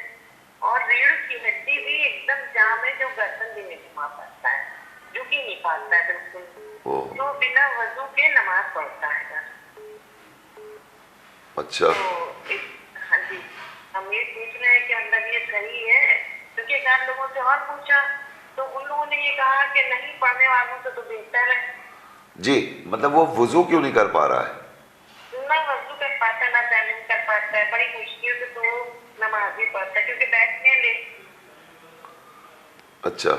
اور ریڑھ کی ہڈی بھی ایک دم جام ہے جو گردن بھی نہیں گھما پاتا ہے جھک ہی نہیں پاتا ہے بالکل. تو بنا وضو کے نماز پڑھتا ہے. اچھا. ہاں جی ہم یہ پوچھ رہے ہیں کہ اندر یہ صحیح ہے کیونکہ ایک آدھ لوگوں سے اور پوچھا تو ان لوگوں نے یہ کہا کہ نہیں پڑھنے والوں سے تو بہتر ہے. جی مطلب وہ وضو کیوں نہیں کر پا رہا ہے؟ نہ وضو کر پاتا نہ تعلیم کر پاتا ہے. بڑی مشکل سے تو نماز بھی پڑھتا ہے کیونکہ بیٹھنے لے. اچھا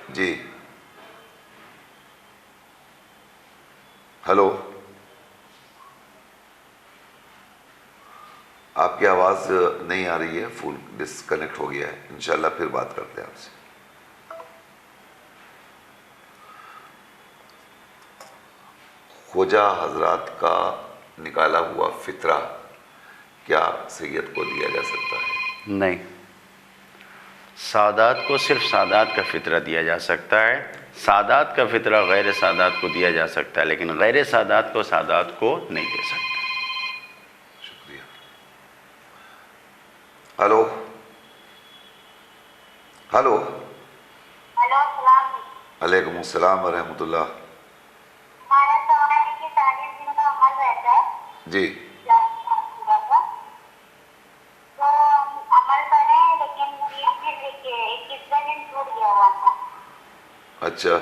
جی. ہلو. آپ کی آواز نہیں آ رہی ہے. فون ڈسکنیکٹ ہو گیا ہے. انشاءاللہ پھر بات کرتے ہیں آپ سے. خواجہ حضرات کا نکالا ہوا فطرہ کیا سید کو دیا جا سکتا ہے؟ نہیں. سادات کو صرف سادات کا فطرہ دیا جا سکتا ہے. سادات کا فطرہ غیر سادات کو دیا جا سکتا ہے لیکن غیر سادات کو سادات کو نہیں دے سکتا. شکریہ. ہلو. ہلو. ہلو السلام علیکم. علیکم السلام ورحمۃ اللہ. ہمارا سوال ہے کہ 40 دن کا عمل رہتا ہے جی تو عمل کریں لیکن یہ دیکھیے 21واں دن چھوٹ گیا ہوا تھا. اچھا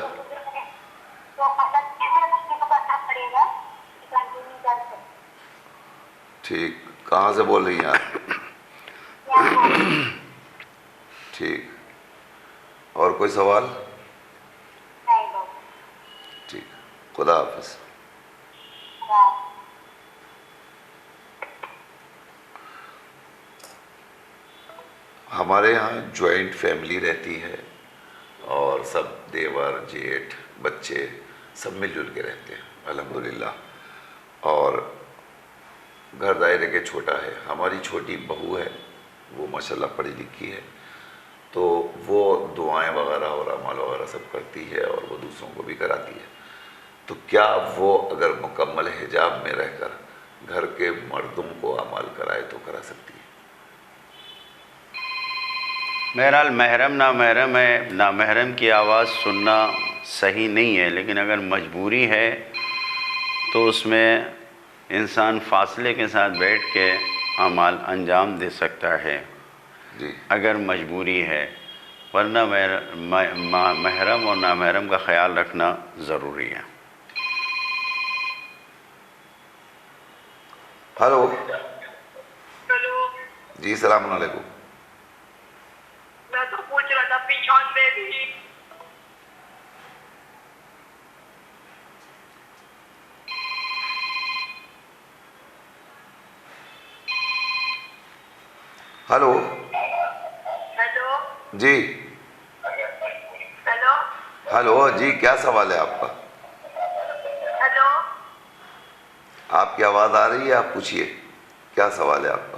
تو مطلب کیسے کو کرنا پڑے گا کنٹینیو کر سکتے. ٹھیک. کہاں سے بول رہی ہیں آپ؟ ٹھیک. اور کوئی سوال؟ نہیں بس. ٹھیک. خدا حافظ. ہمارے ہاں جوائنٹ فیملی رہتی ہے اور سب دیور جیٹھ بچے سب مل جل کے رہتے ہیں الحمدللہ. اور گھر دائرے کے چھوٹا ہے. ہماری چھوٹی بہو ہے وہ ماشاءاللہ پڑھی لکھی ہے تو وہ دعائیں وغیرہ اور اعمال وغیرہ سب کرتی ہے اور وہ دوسروں کو بھی کراتی ہے. تو کیا وہ اگر مکمل حجاب میں رہ کر گھر کے مردوں کو اعمال کرائے تو کرا سکتی ہے؟ بہرحال محرم نامحرم ہے. نامحرم کی آواز سننا صحیح نہیں ہے لیکن اگر مجبوری ہے تو اس میں انسان فاصلے کے ساتھ بیٹھ کے اعمال انجام دے سکتا ہے جی اگر مجبوری ہے. ورنہ محرم اور نامحرم کا خیال رکھنا ضروری ہے. ہلو. ہلو. جی السلام علیکم. میں تو پوچھ رہا تھا 95 بھی. ہلو. ہیلو. جی ہیلو. ہلو. جی کیا سوال ہے آپ کا؟ ہیلو. آپ کی آواز آ رہی ہے؟ آپ پوچھیے کیا سوال ہے آپ کا؟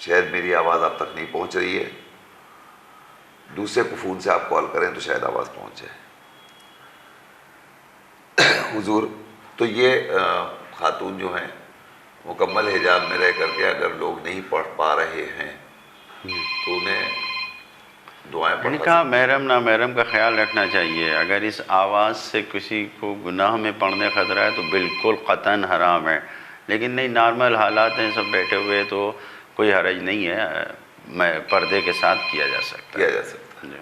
شاید میری آواز آپ تک نہیں پہنچ رہی ہے، دوسرے کو فون سے آپ کال کریں تو شاید آواز پہنچ جائے۔ حضور، تو یہ خاتون جو ہیں مکمل حجاب میں رہ کر کے اگر لوگ نہیں پڑھ پا رہے ہیں تو انہیں دعائیں میں نے پڑھا کہا محرم نامحرم کا خیال رکھنا چاہیے۔ اگر اس آواز سے کسی کو گناہ میں پڑنے خطرہ ہے تو بالکل قطعاً حرام ہے، لیکن نہیں نارمل حالات ہیں، سب بیٹھے ہوئے تو کوئی حرج نہیں ہے، میں پردے کے ساتھ کیا جا سکتا کیا ہے۔ جا سکتا ہے۔ جی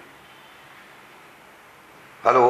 ہلو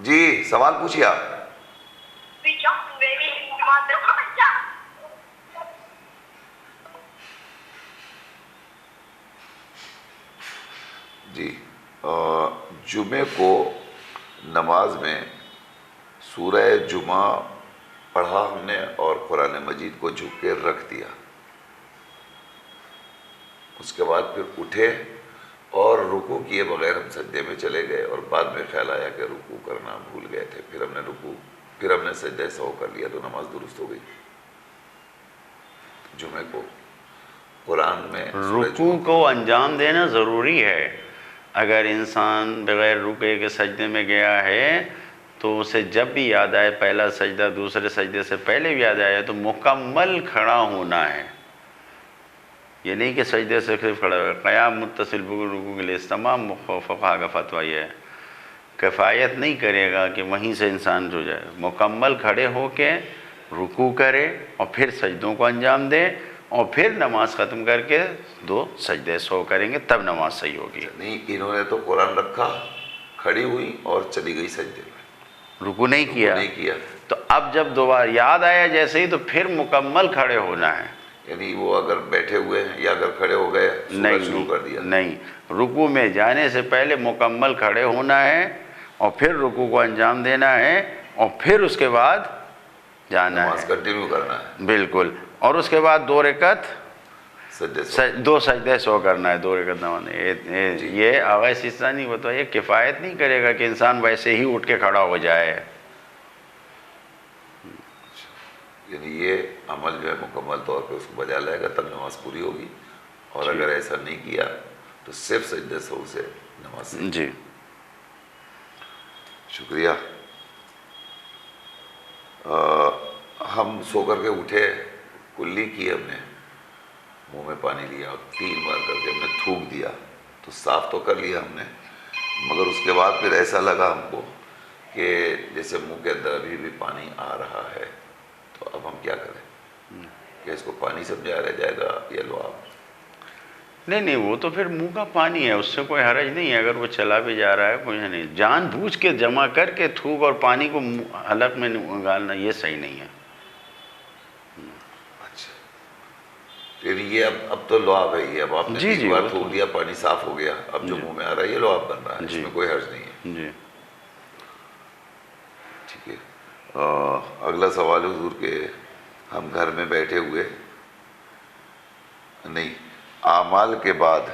جی، سوال پوچھیے آپ۔ جی، جمعے کو نماز میں سورہ جمعہ پڑھا ہم نے اور قرآن مجید کو جھک کے رکھ دیا، اس کے بعد پھر اٹھے اور رکوع کیے بغیر ہم سجدے میں چلے گئے، اور بعد میں خیال آیا کہ رکوع کرنا بھول گئے تھے، پھر ہم نے سجدہ سہو کر لیا تو نماز درست ہو گئی۔ جمعے کو قرآن میں سورہ رکوع جمعہ کو انجام دینا ضروری ہے۔ اگر انسان بغیر رکوع کے سجدے میں گیا ہے تو اسے جب بھی یاد آئے، پہلا سجدہ دوسرے سجدے سے پہلے بھی یاد آیا تو مکمل کھڑا ہونا ہے، یہ نہیں کہ سجدے سے صرف کھڑا ہوا۔ قیام متصل رکوع کے لیے تمام فقہا کا فتویٰ یہ ہے، کفایت نہیں کرے گا کہ وہیں سے انسان جو جائے، مکمل کھڑے ہو کے رکوع کرے اور پھر سجدوں کو انجام دے اور پھر نماز ختم کر کے 2 سجدے سو کریں گے، تب نماز صحیح ہوگی۔ نہیں، انہوں نے تو قرآن رکھا، کھڑی ہوئی اور چلی گئی سجدے میں، رکوع نہیں کیا، نہیں کیا۔ تو اب جب دوبارہ یاد آیا جیسے ہی تو پھر مکمل کھڑے ہونا ہے۔ یعنی وہ اگر بیٹھے ہوئے ہیں یا اگر کھڑے ہو گئے سورہ شروع کر دیا، نہیں، رکوع میں جانے سے پہلے مکمل کھڑے ہونا ہے اور پھر رکوع کو انجام دینا ہے اور پھر اس کے بعد جانا نماز ہے، کنٹینیو کرنا ہے، بالکل، اور اس کے بعد 2 رکعت سجدے سے 2 سجدے سو کرنا ہے، 2 رکعت نماز۔ یہ آغا سستانی بتایا، یہ کفایت نہیں کرے گا کہ انسان ویسے ہی اٹھ کے کھڑا ہو جائے۔ یعنی یہ عمل جو ہے مکمل طور پہ اس کو بجا لائے گا تب نماز پوری ہوگی، اور اگر ایسا نہیں کیا تو صرف سجدے سہو سے نماز صحیح۔ جی شکریہ۔ ہم سو کر کے اٹھے، کلی کی ہم نے، منہ میں پانی لیا اور 3 بار کر کے ہم نے تھوک دیا، تو صاف تو کر لیا ہم نے، مگر اس کے بعد پھر ایسا لگا ہم کو کہ جیسے منہ کے اندر ابھی بھی پانی آ رہا ہے، تو اب ہم کیا کریں؟ کہ اس کو پانی سمجھا رہ جائے گا یا لو آپ؟ نہیں، وہ تو پھر منہ کا پانی ہے، اس سے کوئی حرج نہیں ہے، اگر وہ چلا بھی جا رہا ہے کوئی نہیں۔ جان بوجھ کے جمع کر کے تھوک اور پانی کو حلق میں نگالنا یہ صحیح نہیں ہے۔ اچھا، پھر یہ اب تو لعاب ہے، یہ اب آپ نے جی 3 بار وہ تھوک دیا، پانی صاف ہو گیا، اب جو منہ میں آ رہا ہے یہ لعاب بن رہا ہے، اس میں کوئی حرج نہیں ہے۔ جی ٹھیک ہے۔ اگلا سوال حضور کہ ہم گھر میں بیٹھے ہوئے نہیں، اعمال کے بعد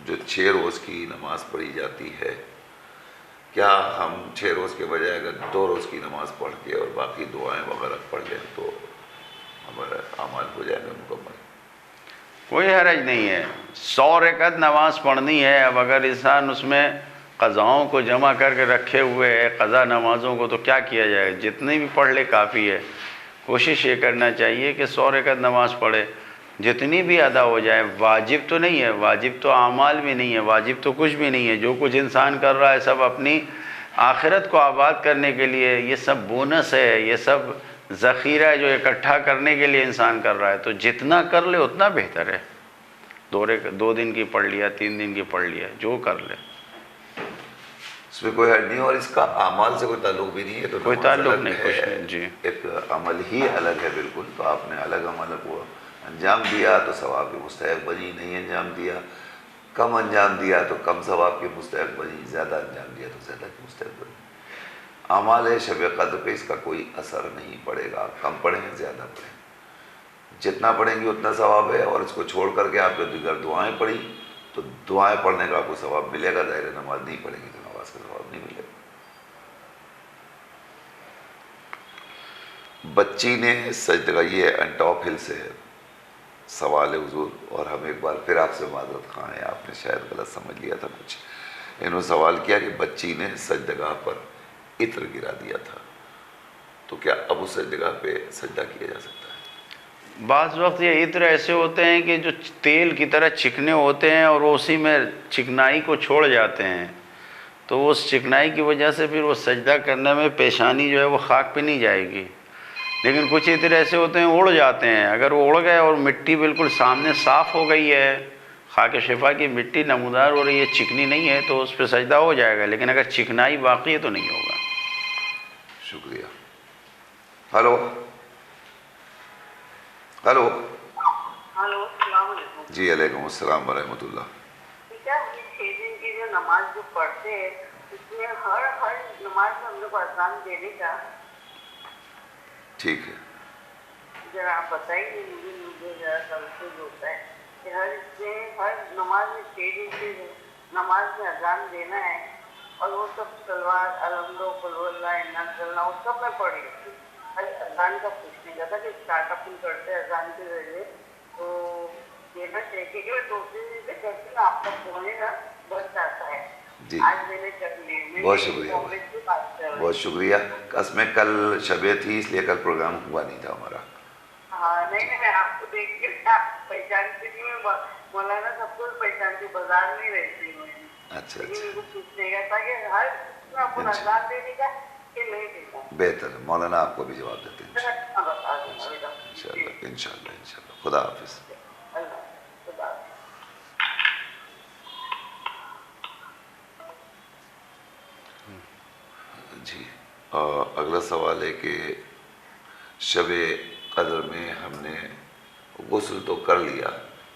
جو 6 روز کی نماز پڑھی جاتی ہے، کیا ہم 6 روز کے بجائے اگر 2 روز کی نماز پڑھ کے اور باقی دعائیں وغیرہ پڑھ لیں تو ہمارا اعمال ہو جائے گا مکمل؟ کوئی حرج نہیں ہے، 100 رکعت نماز پڑھنی ہے، اب اگر انسان اس میں قضاؤں کو جمع کر کے رکھے ہوئے ہے، قضا نمازوں کو، تو کیا کیا جائے؟ جتنی بھی پڑھ لے کافی ہے۔ کوشش یہ کرنا چاہیے کہ 100 رکعت نماز پڑھے، جتنی بھی ادا ہو جائے، واجب تو نہیں ہے، واجب تو اعمال بھی نہیں ہے، واجب تو کچھ بھی نہیں ہے، جو کچھ انسان کر رہا ہے سب اپنی آخرت کو آباد کرنے کے لیے، یہ سب بونس ہے، یہ سب ذخیرہ ہے جو اکٹھا کرنے کے لیے انسان کر رہا ہے، تو جتنا کر لے اتنا بہتر ہے۔ 2 دن کی پڑھ لیا، 3 دن کی پڑھ لیا، جو کر لے، اس میں کوئی حرج نہیں، اور اس کا اعمال سے کوئی تعلق بھی نہیں ہے، تو کوئی نماز تعلق الگ نہیں، ہے، کچھ نہیں۔ جی ایک عمل ہی الگ ہے بالکل، تو آپ نے الگ عمل کو انجام دیا تو ثواب کے مستحق بنی، نہیں انجام دیا، کم انجام دیا تو کم ثواب کے مستحق بنی، زیادہ انجام دیا تو زیادہ کے مستحق بنی۔ اعمال شب قدر پہ اس کا کوئی اثر نہیں پڑے گا، کم پڑھیں زیادہ پڑھیں، جتنا پڑھیں گے اتنا ثواب ہے، اور اس کو چھوڑ کر کے آپ نے دیگر دعائیں پڑھی تو دعائیں پڑھنے کا کوئی ثواب ملے گا، ظاہر نماز نہیں پڑھے گی تو نماز کا ثواب نہیں ملے گا۔ بچی نے سجدہ، یہ انٹاپ ہل سے ہے سوال ہے حضور، اور ہم ایک بار پھر آپ سے معذرت خواہ ہیں، آپ نے شاید غلط سمجھ لیا تھا کچھ۔ انہوں نے سوال کیا کہ بچی نے سجدگاہ پر عطر گرا دیا تھا، تو کیا اب اس سجدگاہ پہ سجدہ کیا جا سکتا ہے؟ بعض وقت یہ عطر ایسے ہوتے ہیں کہ جو تیل کی طرح چکنے ہوتے ہیں اور وہ اسی میں چکنائی کو چھوڑ جاتے ہیں، تو اس چکنائی کی وجہ سے پھر وہ سجدہ کرنے میں پیشانی جو ہے وہ خاک پہ نہیں جائے گی۔ لیکن کچھ عطر ایسے ہوتے ہیں اڑ جاتے ہیں، اگر وہ اڑ گئے اور مٹی بالکل سامنے صاف ہو گئی ہے، خاک شفا کی مٹی نمودار ہو رہی ہے، چکنی نہیں ہے، تو اس پہ سجدہ ہو جائے گا، لیکن اگر چکنائی باقی ہے تو نہیں ہوگا۔ شکریہ۔ ہلو ہلو، ہلو السلام علیکم۔ جی علیکم السلام ورحمۃ اللہ۔ بیٹا یہ 6 دن کی جو نماز جو پڑھتے ہیں اس میں ہر نماز میں ہم لوگ کو اذان دینے کا ٹھیک ہے، ذرا آپ بتائیے، مجھے ذرا کنفیوز ہوتا ہے کہ ہر نماز میں 6 دن کی نماز میں اذان دینا ہے، اور وہ سب سلوات الحمد قل هو اللہ انا انزلنا وہ سب میں پڑھی ہوتی۔ اذان کا پوچھنے کا تھا کہ اسٹارٹ اپ کرتے ہیں اذان کے ذریعے، تو دینا چاہیے کہ میں دوسری چیزیں کرتی ہوں، آپ کا فون نا بچ جاتا ہے۔ جی آج میں نے کر لی، بہت شکریہ، بہت شکریہ۔ اصل میں کل شبے تھی اس لیے کل پروگرام ہوا نہیں تھا ہمارا۔ ہاں نہیں میں آپ کو دیکھ کے آپ پہچانتی نہیں، میں مولانا سب کو پہچانتی، بازار میں رہتی ہوں۔ اچھا لیکن اچھا، ان کو پوچھنے کا تھا کہ ہر اپنا اذان دینے کا کہ نہیں دیتا۔ بہتر ہے، مولانا آپ کو بھی جواب دیتے ہیں ذرا بتا دیں انشاءاللہ انشاءاللہ انشاءاللہ۔ خدا حافظ۔ اللہ خدا۔ جی، اگلا سوال ہے کہ شب قدر میں ہم نے غسل تو کر لیا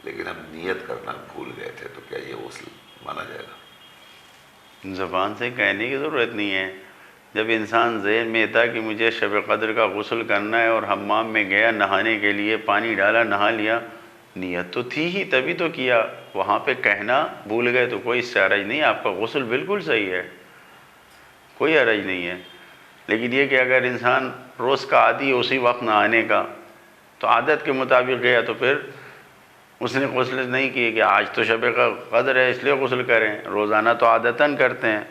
لیکن ہم نیت کرنا بھول گئے تھے، تو کیا یہ غسل مانا جائے گا؟ زبان سے کہنے کی ضرورت نہیں ہے، جب انسان ذہن میں تھا کہ مجھے شب قدر کا غسل کرنا ہے اور حمام میں گیا نہانے کے لیے، پانی ڈالا نہا لیا، نیت تو تھی ہی تبھی تو کیا، وہاں پہ کہنا بھول گئے تو کوئی اس سے حرج نہیں، آپ کا غسل بالکل صحیح ہے، کوئی حرج نہیں ہے۔ لیکن یہ کہ اگر انسان روز کا عادی ہے اسی وقت نہانے کا، تو عادت کے مطابق گیا تو پھر اس نے غسل نہیں کی کہ آج تو شب قدر ہے اس لیے غسل کریں، روزانہ تو عادتاً کرتے ہیں،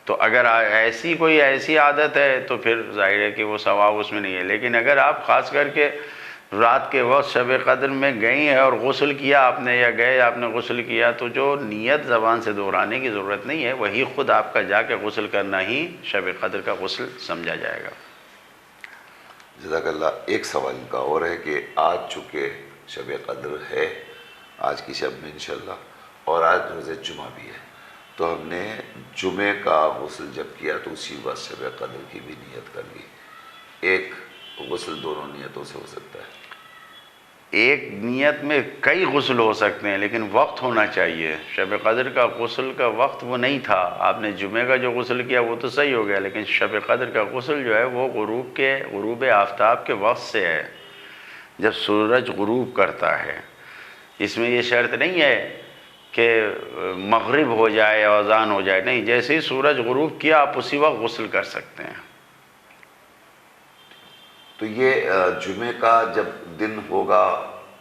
تو اگر ایسی عادت ہے تو پھر ظاہر ہے کہ وہ ثواب اس میں نہیں ہے۔ لیکن اگر آپ خاص کر کے رات کے وقت شب قدر میں گئی ہیں اور غسل کیا آپ نے، یا گئے آپ نے غسل کیا، تو جو نیت زبان سے دہرانے کی ضرورت نہیں ہے، وہی خود آپ کا جا کے غسل کرنا ہی شب قدر کا غسل سمجھا جائے گا۔ جزاک اللہ۔ ایک سوال ان کا اور ہے کہ آج چونکہ شب قدر ہے، آج کی شب میں انشاءاللہ، اور آج روز جمعہ بھی ہے، تو ہم نے جمعے کا غسل جب کیا تو اسی وقت شب قدر کی بھی نیت کر لی، ایک غسل دونوں نیتوں سے ہو سکتا ہے؟ ایک نیت میں کئی غسل ہو سکتے ہیں لیکن وقت ہونا چاہیے۔ شب قدر کا غسل کا وقت وہ نہیں تھا، آپ نے جمعے کا جو غسل کیا وہ تو صحیح ہو گیا، لیکن شب قدر کا غسل جو ہے وہ غروب آفتاب کے وقت سے ہے، جب سورج غروب کرتا ہے۔ اس میں یہ شرط نہیں ہے کہ مغرب ہو جائے اور اذان ہو جائے، نہیں، جیسے ہی سورج غروب کیا آپ اسی وقت غسل کر سکتے ہیں۔ تو یہ جمعے کا جب دن ہوگا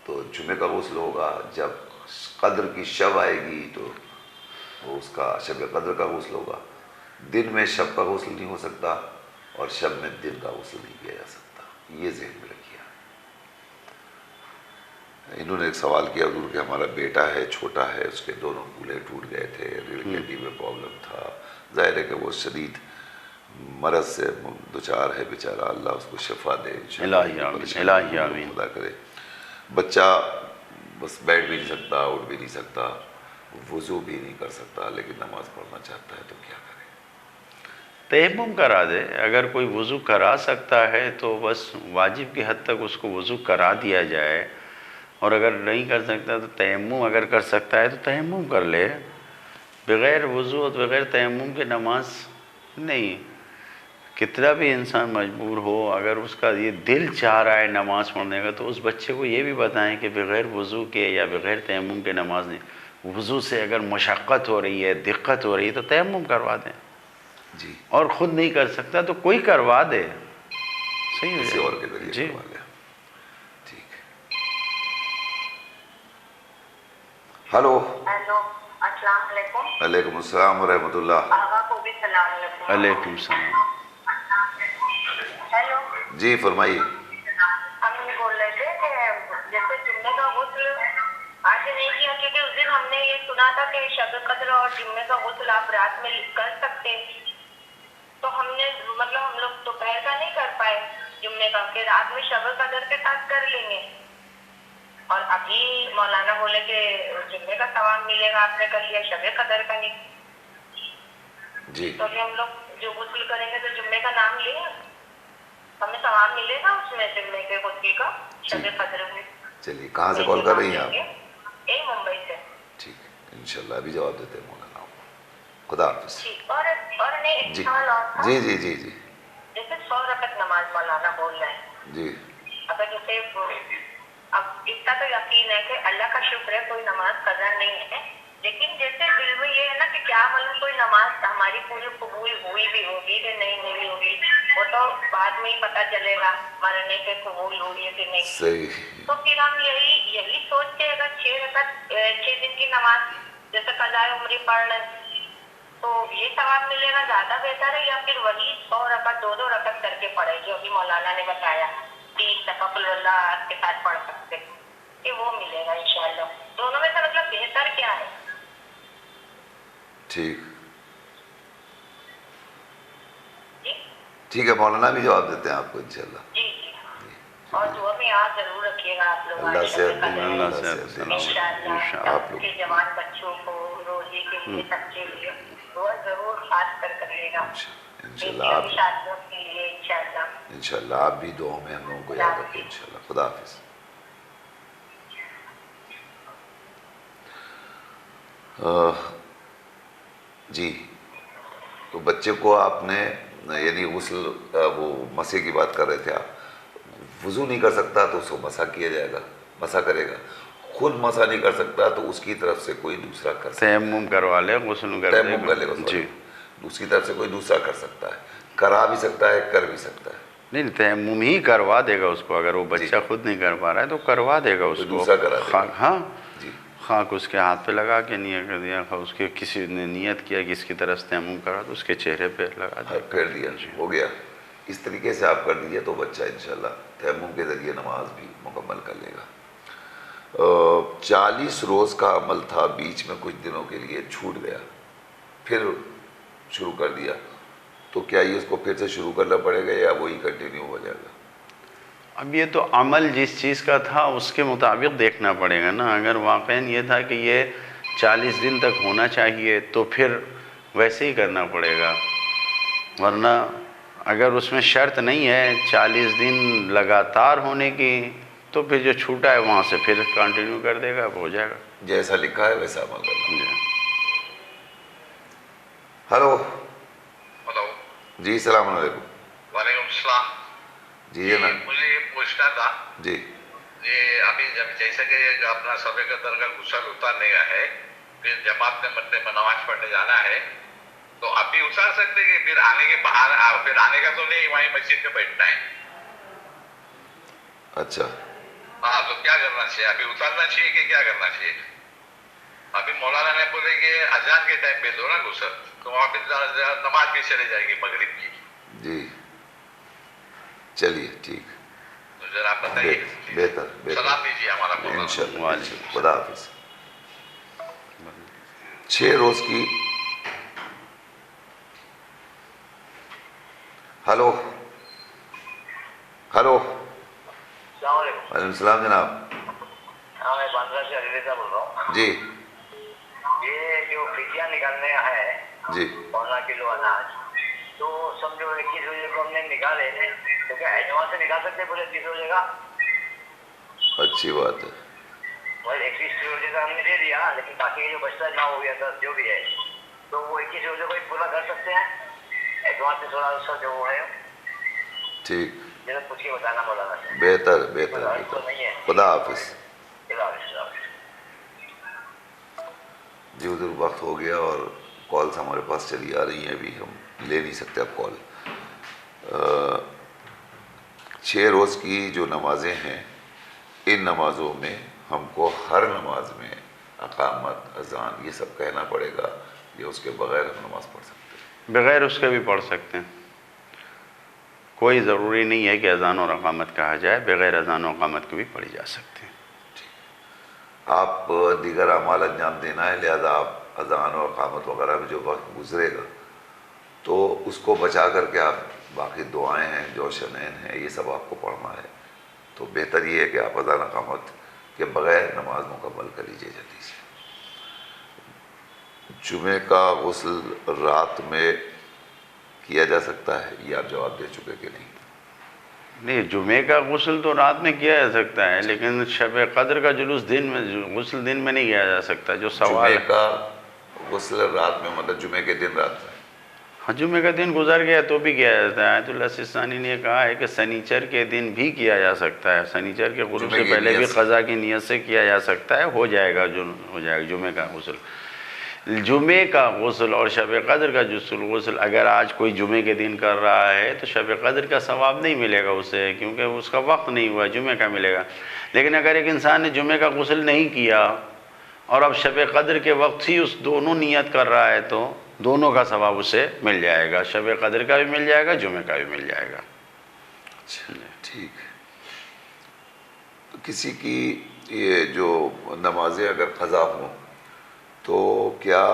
تو جمعے کا غسل ہوگا، جب قدر کی شب آئے گی تو وہ اس کا شب قدر کا غسل ہوگا۔ دن میں شب کا غسل نہیں ہو سکتا اور شب میں دن کا غسل نہیں کیا جا سکتا، یہ ذہن میں رکھیے۔ انہوں نے ایک سوال کیا حضور کہ ہمارا بیٹا ہے، چھوٹا ہے، اس کے دونوں کولے ٹوٹ گئے تھے، ریڑھ کی ہڈی میں پرابلم تھا، ظاہر ہے کہ وہ شدید مرض سے دچار ہے بیچارہ، اللہ اس کو شفا دے الہی آمین، الہی آمین۔ خدا کرے۔ بچہ بس بیٹھ بھی نہیں سکتا، اٹھ بھی نہیں سکتا، وضو بھی نہیں کر سکتا، لیکن نماز پڑھنا چاہتا ہے، تو کیا کرے؟ تیمم کرا دے، اگر کوئی وضو کرا سکتا ہے تو بس واجب کی حد تک اس کو وضو کرا دیا جائے، اور اگر نہیں کر سکتا تو تیمم اگر کر سکتا ہے تو تیمم کر لے، بغیر وضو اور بغیر تیمم کے نماز نہیں۔ کتنا بھی انسان مجبور ہو، اگر اس کا یہ دل چاہ رہا ہے نماز پڑھنے کا تو اس بچے کو یہ بھی بتائیں کہ بغیر وضو کے یا بغیر تیمم کے نماز نہیں، وضو سے اگر مشقت ہو رہی ہے، دقت ہو رہی ہے تو تیمم کروا دیں، جی اور خود نہیں کر سکتا تو کوئی کروا دے، صحیح ہو کسی جائے اور کے ذریعے جی۔ کروا لیں۔ ٹھیک ہے۔ ہلو، ہیلو، السلام علیکم۔ وعلیکم السلام ورحمۃ اللہ۔ آغا کو بھی سلام علیکم۔ علیکم السلام۔ ہیلو، جی فرمائیے۔ ہم یہ بول رہے تھے کہ جیسے جمعے کا غسل آج نہیں کیا، کیونکہ اس دن ہم نے یہ سنا تھا کہ شب قدر اور جمعے کا غسل آپ رات میں کر سکتے ہیں، تو ہم نے مطلب ہم لوگ دوپہر کا نہیں کر پائے جمعے کا، کہ رات میں شب قدر کے ساتھ کر لیں گے، اور ابھی مولانا بولے کہ جمعے کا ثواب ملے گا، آپ نے کر لیا شب قدر کا نہیں، جی تو ابھی ہم لوگ جو غسل کریں گے تو جمعے کا نام لیں، ہمیں ثواب ملے گا اس میں جمعے کے غسل کا شب قدر میں؟ چلیے، کہاں سے کال کر رہی ہیں آپ؟ یہی ممبئی سے۔ ٹھیک ہے، انشاءاللہ ابھی جواب دیتے ہیں مولانا کو۔ خدا حافظ۔ ٹھیک، اور نہیں ایک جی سوال اور تھا۔ جی جی جی جی جیسے 100 رکعت نماز مولانا بول رہے ہیں، جی اگر جیسے اب اتنا تو یقین ہے کہ اللہ کا شکر ہے کوئی نماز قضا نہیں ہے، لیکن جیسے دل میں یہ ہے نا کہ کیا معلوم کوئی نماز ہماری پوری قبول ہوئی بھی ہوگی کہ نہیں ہوگی، وہ تو بعد میں ہی پتہ چلے گا مرنے کے قبول ہوئی ہے کہ نہیں۔ صحیح۔ تو پھر ہم یہی سوچ کے اگر 6 دن کی نماز جیسے قضائے عمری پڑھ لیں تو یہ ثواب ملے گا زیادہ بہتر ہے، یا پھر وہی 100 رکعت 2 رکعت کر کے پڑھے جو ابھی مولانا نے بتایا 30 تقبل اللہ کے ساتھ پڑھ سکتے کہ وہ ملے گا انشاءاللہ؟ دونوں میں سے مطلب بہتر کیا ہے؟ ٹھیک جی ٹھیک ہے، مولانا بھی جواب دیتے ہیں آپ کو انشاءاللہ۔ جی جی، اور دعا میں یاد ضرور رکھیے گا آپ لوگ، اللہ صحت دے، اللہ اللہ سے صحت دے انشاءاللہ آپ لوگ۔ کے جوان بچوں کو روزی کے لیے سب کے لیے دعا ضرور خاص کر کریے گا، انشاءاللہ آپ شادیوں کے لیے انشاءاللہ۔ انشاءاللہ آپ بھی دعاؤں میں ہم لوگوں کو یاد رکھیں انشاءاللہ۔ خدا حافظ۔ جی، تو بچے کو آپ نے یعنی غسل وہ مسح کی بات کر رہے تھے آپ، وضو نہیں کر سکتا تو اس کو مسح کیا جائے گا، مسح کرے گا۔ خود مسح نہیں کر سکتا تو اس کی طرف سے کوئی دوسرا کر سکتا ہے، تیمم کروا لے، غسل تیمم کر لے گا جی، اس کی طرف سے کوئی دوسرا کر سکتا ہے، کرا بھی سکتا ہے، کر بھی سکتا ہے، نہیں تیمم ہی کروا دے گا اس کو، اگر وہ بچہ خود نہیں کر پا رہا ہے تو کروا دے گا اس کوئی کو، دوسرا کرا دے گا۔ ہاں، جی خاک اس کے ہاتھ پہ لگا کے نیت کر دیا، اس کے کسی نے نیت کیا کہ اس کی طرف سے تیمم کرا تو اس کے چہرے پہ لگا دیا، پھیر دیا، ہو گیا۔ اس طریقے سے آپ کر دیجیے تو بچہ انشاءاللہ تیمم کے ذریعے نماز بھی مکمل کر لے گا۔ 40 روز کا عمل تھا، بیچ میں کچھ دنوں کے لیے چھوٹ گیا، پھر شروع کر دیا، تو کیا یہ اس کو پھر سے شروع کرنا پڑے گا یا وہی کنٹینیو ہو جائے گا؟ اب یہ تو عمل جس چیز کا تھا اس کے مطابق دیکھنا پڑے گا نا، اگر واقعاً یہ تھا کہ یہ 40 دن تک ہونا چاہیے تو پھر ویسے ہی کرنا پڑے گا، ورنہ اگر اس میں شرط نہیں ہے 40 دن لگاتار ہونے کی تو پھر جو چھوٹا ہے وہاں سے پھر کنٹینیو کر دے گا، ہو جائے گا۔ جیسا لکھا ہے ویسا عمل کرنا۔ جی ہلو، ہلو، جی السلام علیکم۔ وعلیکم السلام۔ جی جناب۔ مجھے یہ پوچھنا تھا، جی یہ ابھی جب جیسے کہ اپنا شب قدر کا غسل اتارنے کا ہے، پھر جماعت میں نماز پڑھنے جانا ہے، تو اب بھی اتار سکتے کہ پھر آنے کے بعد پھر آنے کا تو نہیں، وہیں مسجد میں بیٹھنا ہے؟ اچھا، ہاں، تو کیا کرنا چاہیے؟ ابھی اتارنا چاہیے کہ کیا کرنا چاہیے؟ ابھی مولانا نے بولے کہ اذان کے ٹائم پہ دو نا غسل، تو وہاں پہ نماز بھی چلے جائے گی مغرب کی۔ جی چلیے ٹھیک، تو ذرا آپ بتائیے، بہتر بہتر، سلام دیجیے ہمارا مولانا۔ انشاءاللہ۔ خدا حافظ۔ 6 روز کی، ہلو ہلو، السلام علیکم۔ وعلیکم السلام جناب۔ ہاں، میں باندرا سے علی رضا بول رہا ہوں۔ جی یہ جو فدیہ نکالنے ہے جی 15 کلو اناج، تو سمجھو 21 روزے کو ہم نے نکالے ہیں، تو کیا ایجوان سے نکال سکتے پورے 30 روزے کا؟ اچھی بات ہے۔ بھائی 21 روزے کا ہم نے دے دیا، لیکن باقی جو بچتا نہ ہو گیا 10 جو بھی ہے، تو وہ 21 روزے کو ہی پورا کر سکتے ہیں ایجوان سے تھوڑا اس کا جو وہ ہے ٹھیک، جیسے پوچھ کے بتانا مولانا سے۔ بہتر بہتر بہتر۔ خدا حافظ۔ خدا حافظ۔ جی حضور وقت ہو گیا اور کالس ہمارے پاس چلی آ رہی ہیں، ابھی ہم لے نہیں سکتے اب کال۔ 6 روز کی جو نمازیں ہیں ان نمازوں میں ہم کو ہر نماز میں اقامت، اذان یہ سب کہنا پڑے گا یا اس کے بغیر ہم نماز پڑھ سکتے ہیں؟ بغیر اس کے بھی پڑھ سکتے ہیں، کوئی ضروری نہیں ہے کہ اذان اور اقامت کہا جائے، بغیر اذان و اقامت کے بھی پڑھی جا سکتے ہیں۔ آپ دیگر اعمال انجام دینا ہے، لہذا آپ اذان اور اقامت وغیرہ میں جو وقت گزرے گا تو اس کو بچا کر کے آپ باقی دعائیں ہیں، جوشنین ہیں، یہ سب آپ کو پڑھنا ہے۔ تو بہتر یہ ہے کہ آپ اذان اقامت کے بغیر نماز مکمل کر لیجیے جلدی سے۔ جمعے کا غسل رات میں کیا جا سکتا ہے، یہ آپ جواب دے چکے کہ نہیں؟ نہیں، جمعے کا غسل تو رات میں کیا جا سکتا ہے، لیکن شب قدر کا جلوس دن میں، غسل دن میں نہیں کیا جا سکتا۔ جو سوال جمعے کا غسل رات میں مطلب جمعے کے دن رات میں؟ ہاں، جمعے کا دن گزر گیا تو بھی کیا جاتا ہے۔ آیت اللہ سستانی نے کہا ہے کہ سنیچر کے دن بھی کیا جا سکتا ہے، سنیچر کے غروب سے پہلے بھی قضا کی نیت سے کیا جا سکتا ہے، ہو جائے گا جمعے کا غسل۔ جمعے کا غسل اور شب قدر کا غسل اگر آج کوئی جمعے کے دن کر رہا ہے تو شب قدر کا ثواب نہیں ملے گا اسے، کیونکہ اس کا وقت نہیں ہوا، جمعے کا ملے گا۔ لیکن اگر ایک انسان نے جمعے کا غسل نہیں کیا اور اب شب قدر کے وقت ہی اس دونوں نیت کر رہا ہے تو دونوں کا ثواب اسے مل جائے گا، شب قدر کا بھی مل جائے گا، جمعے کا بھی مل جائے گا۔ اچھا ٹھیک ہے۔ تو کسی کی یہ جو نمازیں اگر قضا ہوں تو کیا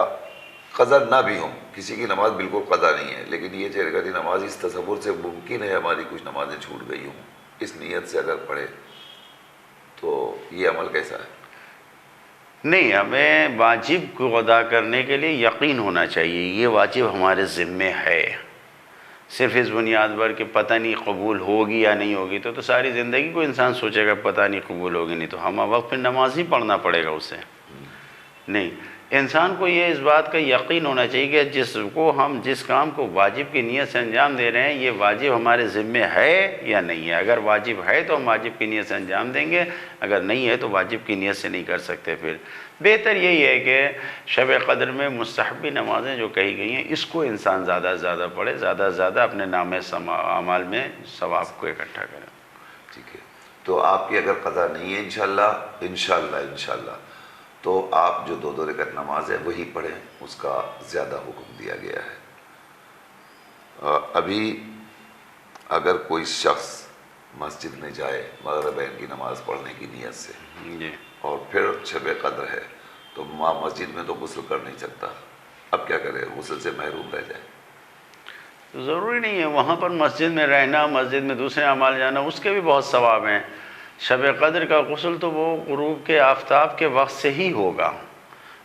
قضا نہ بھی ہوں، کسی کی نماز بالکل قضا نہیں ہے لیکن یہ چہرے نماز اس تصور سے ممکن ہے ہماری کچھ نمازیں چھوٹ گئی ہوں، اس نیت سے اگر پڑھے تو یہ عمل کیسا ہے؟ نہیں، ہمیں واجب کو ادا کرنے کے لیے یقین ہونا چاہیے، یہ واجب ہمارے ذمے ہے۔ صرف اس بنیاد پر کہ پتہ نہیں قبول ہوگی یا نہیں ہوگی تو ساری زندگی کو انسان سوچے گا پتہ نہیں قبول ہوگی نہیں، تو ہم وقت پہ نماز ہی پڑھنا پڑے گا اسے۔ نہیں، انسان کو یہ اس بات کا یقین ہونا چاہیے کہ جس کام کو واجب کی نیت سے انجام دے رہے ہیں یہ واجب ہمارے ذمے ہے یا نہیں ہے۔ اگر واجب ہے تو ہم واجب کی نیت سے انجام دیں گے، اگر نہیں ہے تو واجب کی نیت سے نہیں کر سکتے۔ پھر بہتر یہی ہے کہ شب قدر میں مستحبی نمازیں جو کہی گئی ہیں اس کو انسان زیادہ سے زیادہ پڑھے، زیادہ سے زیادہ اپنے نامہ اعمال میں ثواب کو اکٹھا کرے۔ ٹھیک ہے، تو آپ کی اگر قضا نہیں ہے انشاءاللہ تو آپ جو 2 رکعت نماز ہے وہی پڑھیں، اس کا زیادہ حکم دیا گیا ہے۔ ابھی اگر کوئی شخص مسجد میں جائے مغربین کی نماز پڑھنے کی نیت سے جی، اور پھر شب قدر ہے تو وہاں مسجد میں تو غسل کر نہیں سکتا، اب کیا کرے؟ غسل سے محروم رہ جائے؟ ضروری نہیں ہے وہاں پر مسجد میں رہنا، مسجد میں دوسرے اعمال جانا، اس کے بھی بہت ثواب ہیں۔ شب قدر کا غسل تو وہ غروب کے آفتاب کے وقت سے ہی ہوگا۔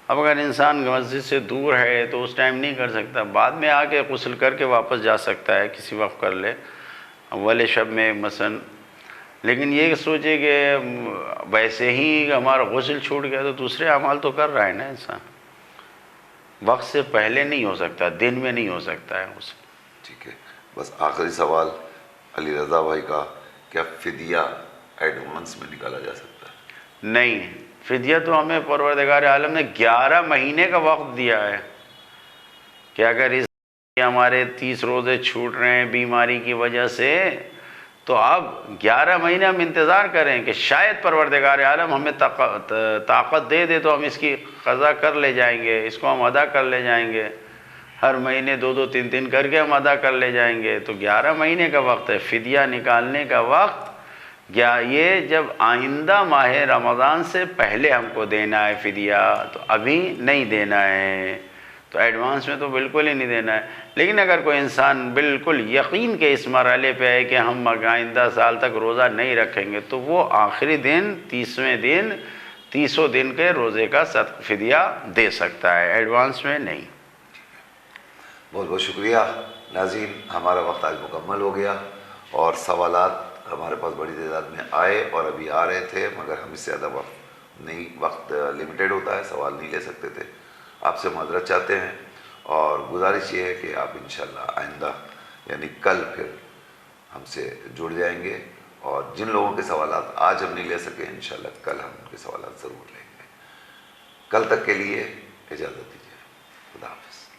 اب اگر انسان مسجد سے دور ہے تو اس ٹائم نہیں کر سکتا، بعد میں آ کے غسل کر کے واپس جا سکتا ہے، کسی وقت کر لے اول شب میں مثلا۔ لیکن یہ سوچے کہ ویسے ہی ہمارا غسل چھوٹ گیا تو دوسرے اعمال تو کر رہا ہے نا انسان، وقت سے پہلے نہیں ہو سکتا، دن میں نہیں ہو سکتا ہے غسل۔ ٹھیک ہے، بس آخری سوال علی رضا بھائی کا، کیا فدیہ ایڈوانس میں نکالا جا سکتا ہے؟ نہیں، فدیہ تو ہمیں پروردگار عالم نے 11 مہینے کا وقت دیا ہے کہ اگر اس ہمارے 30 روزے چھوٹ رہے ہیں بیماری کی وجہ سے تو اب 11 مہینے ہم انتظار کریں کہ شاید پروردگار عالم ہمیں طاقت دے دے تو ہم اس کی قضا کر لے جائیں گے، اس کو ہم ادا کر لے جائیں گے، ہر مہینے 2 3 کر کے ہم ادا کر لے جائیں گے۔ تو 11 مہینے کا وقت ہے فدیہ نکالنے کا وقت، یہ جب آئندہ ماہ رمضان سے پہلے ہم کو دینا ہے فدیہ، تو ابھی نہیں دینا ہے، تو ایڈوانس میں تو بالکل ہی نہیں دینا ہے۔ لیکن اگر کوئی انسان بالکل یقین کے اس مرحلے پہ ہے کہ ہم آئندہ سال تک روزہ نہیں رکھیں گے تو وہ آخری دن 30 دن کے روزے کا فدیہ دے سکتا ہے، ایڈوانس میں نہیں۔ بہت بہت شکریہ ناظرین، ہمارا وقت آج مکمل ہو گیا اور سوالات ہمارے پاس بڑی تعداد میں آئے اور ابھی آ رہے تھے، مگر ہم اس سے زیادہ وقت لمیٹیڈ ہوتا ہے، سوال نہیں لے سکتے تھے۔ آپ سے معذرت چاہتے ہیں اور گزارش یہ ہے کہ آپ انشاءاللہ آئندہ یعنی کل پھر ہم سے جڑ جائیں گے، اور جن لوگوں کے سوالات آج ہم نہیں لے سکے انشاءاللہ کل ہم ان کے سوالات ضرور لیں گے۔ کل تک کے لیے اجازت دیجیے. خدا حافظ.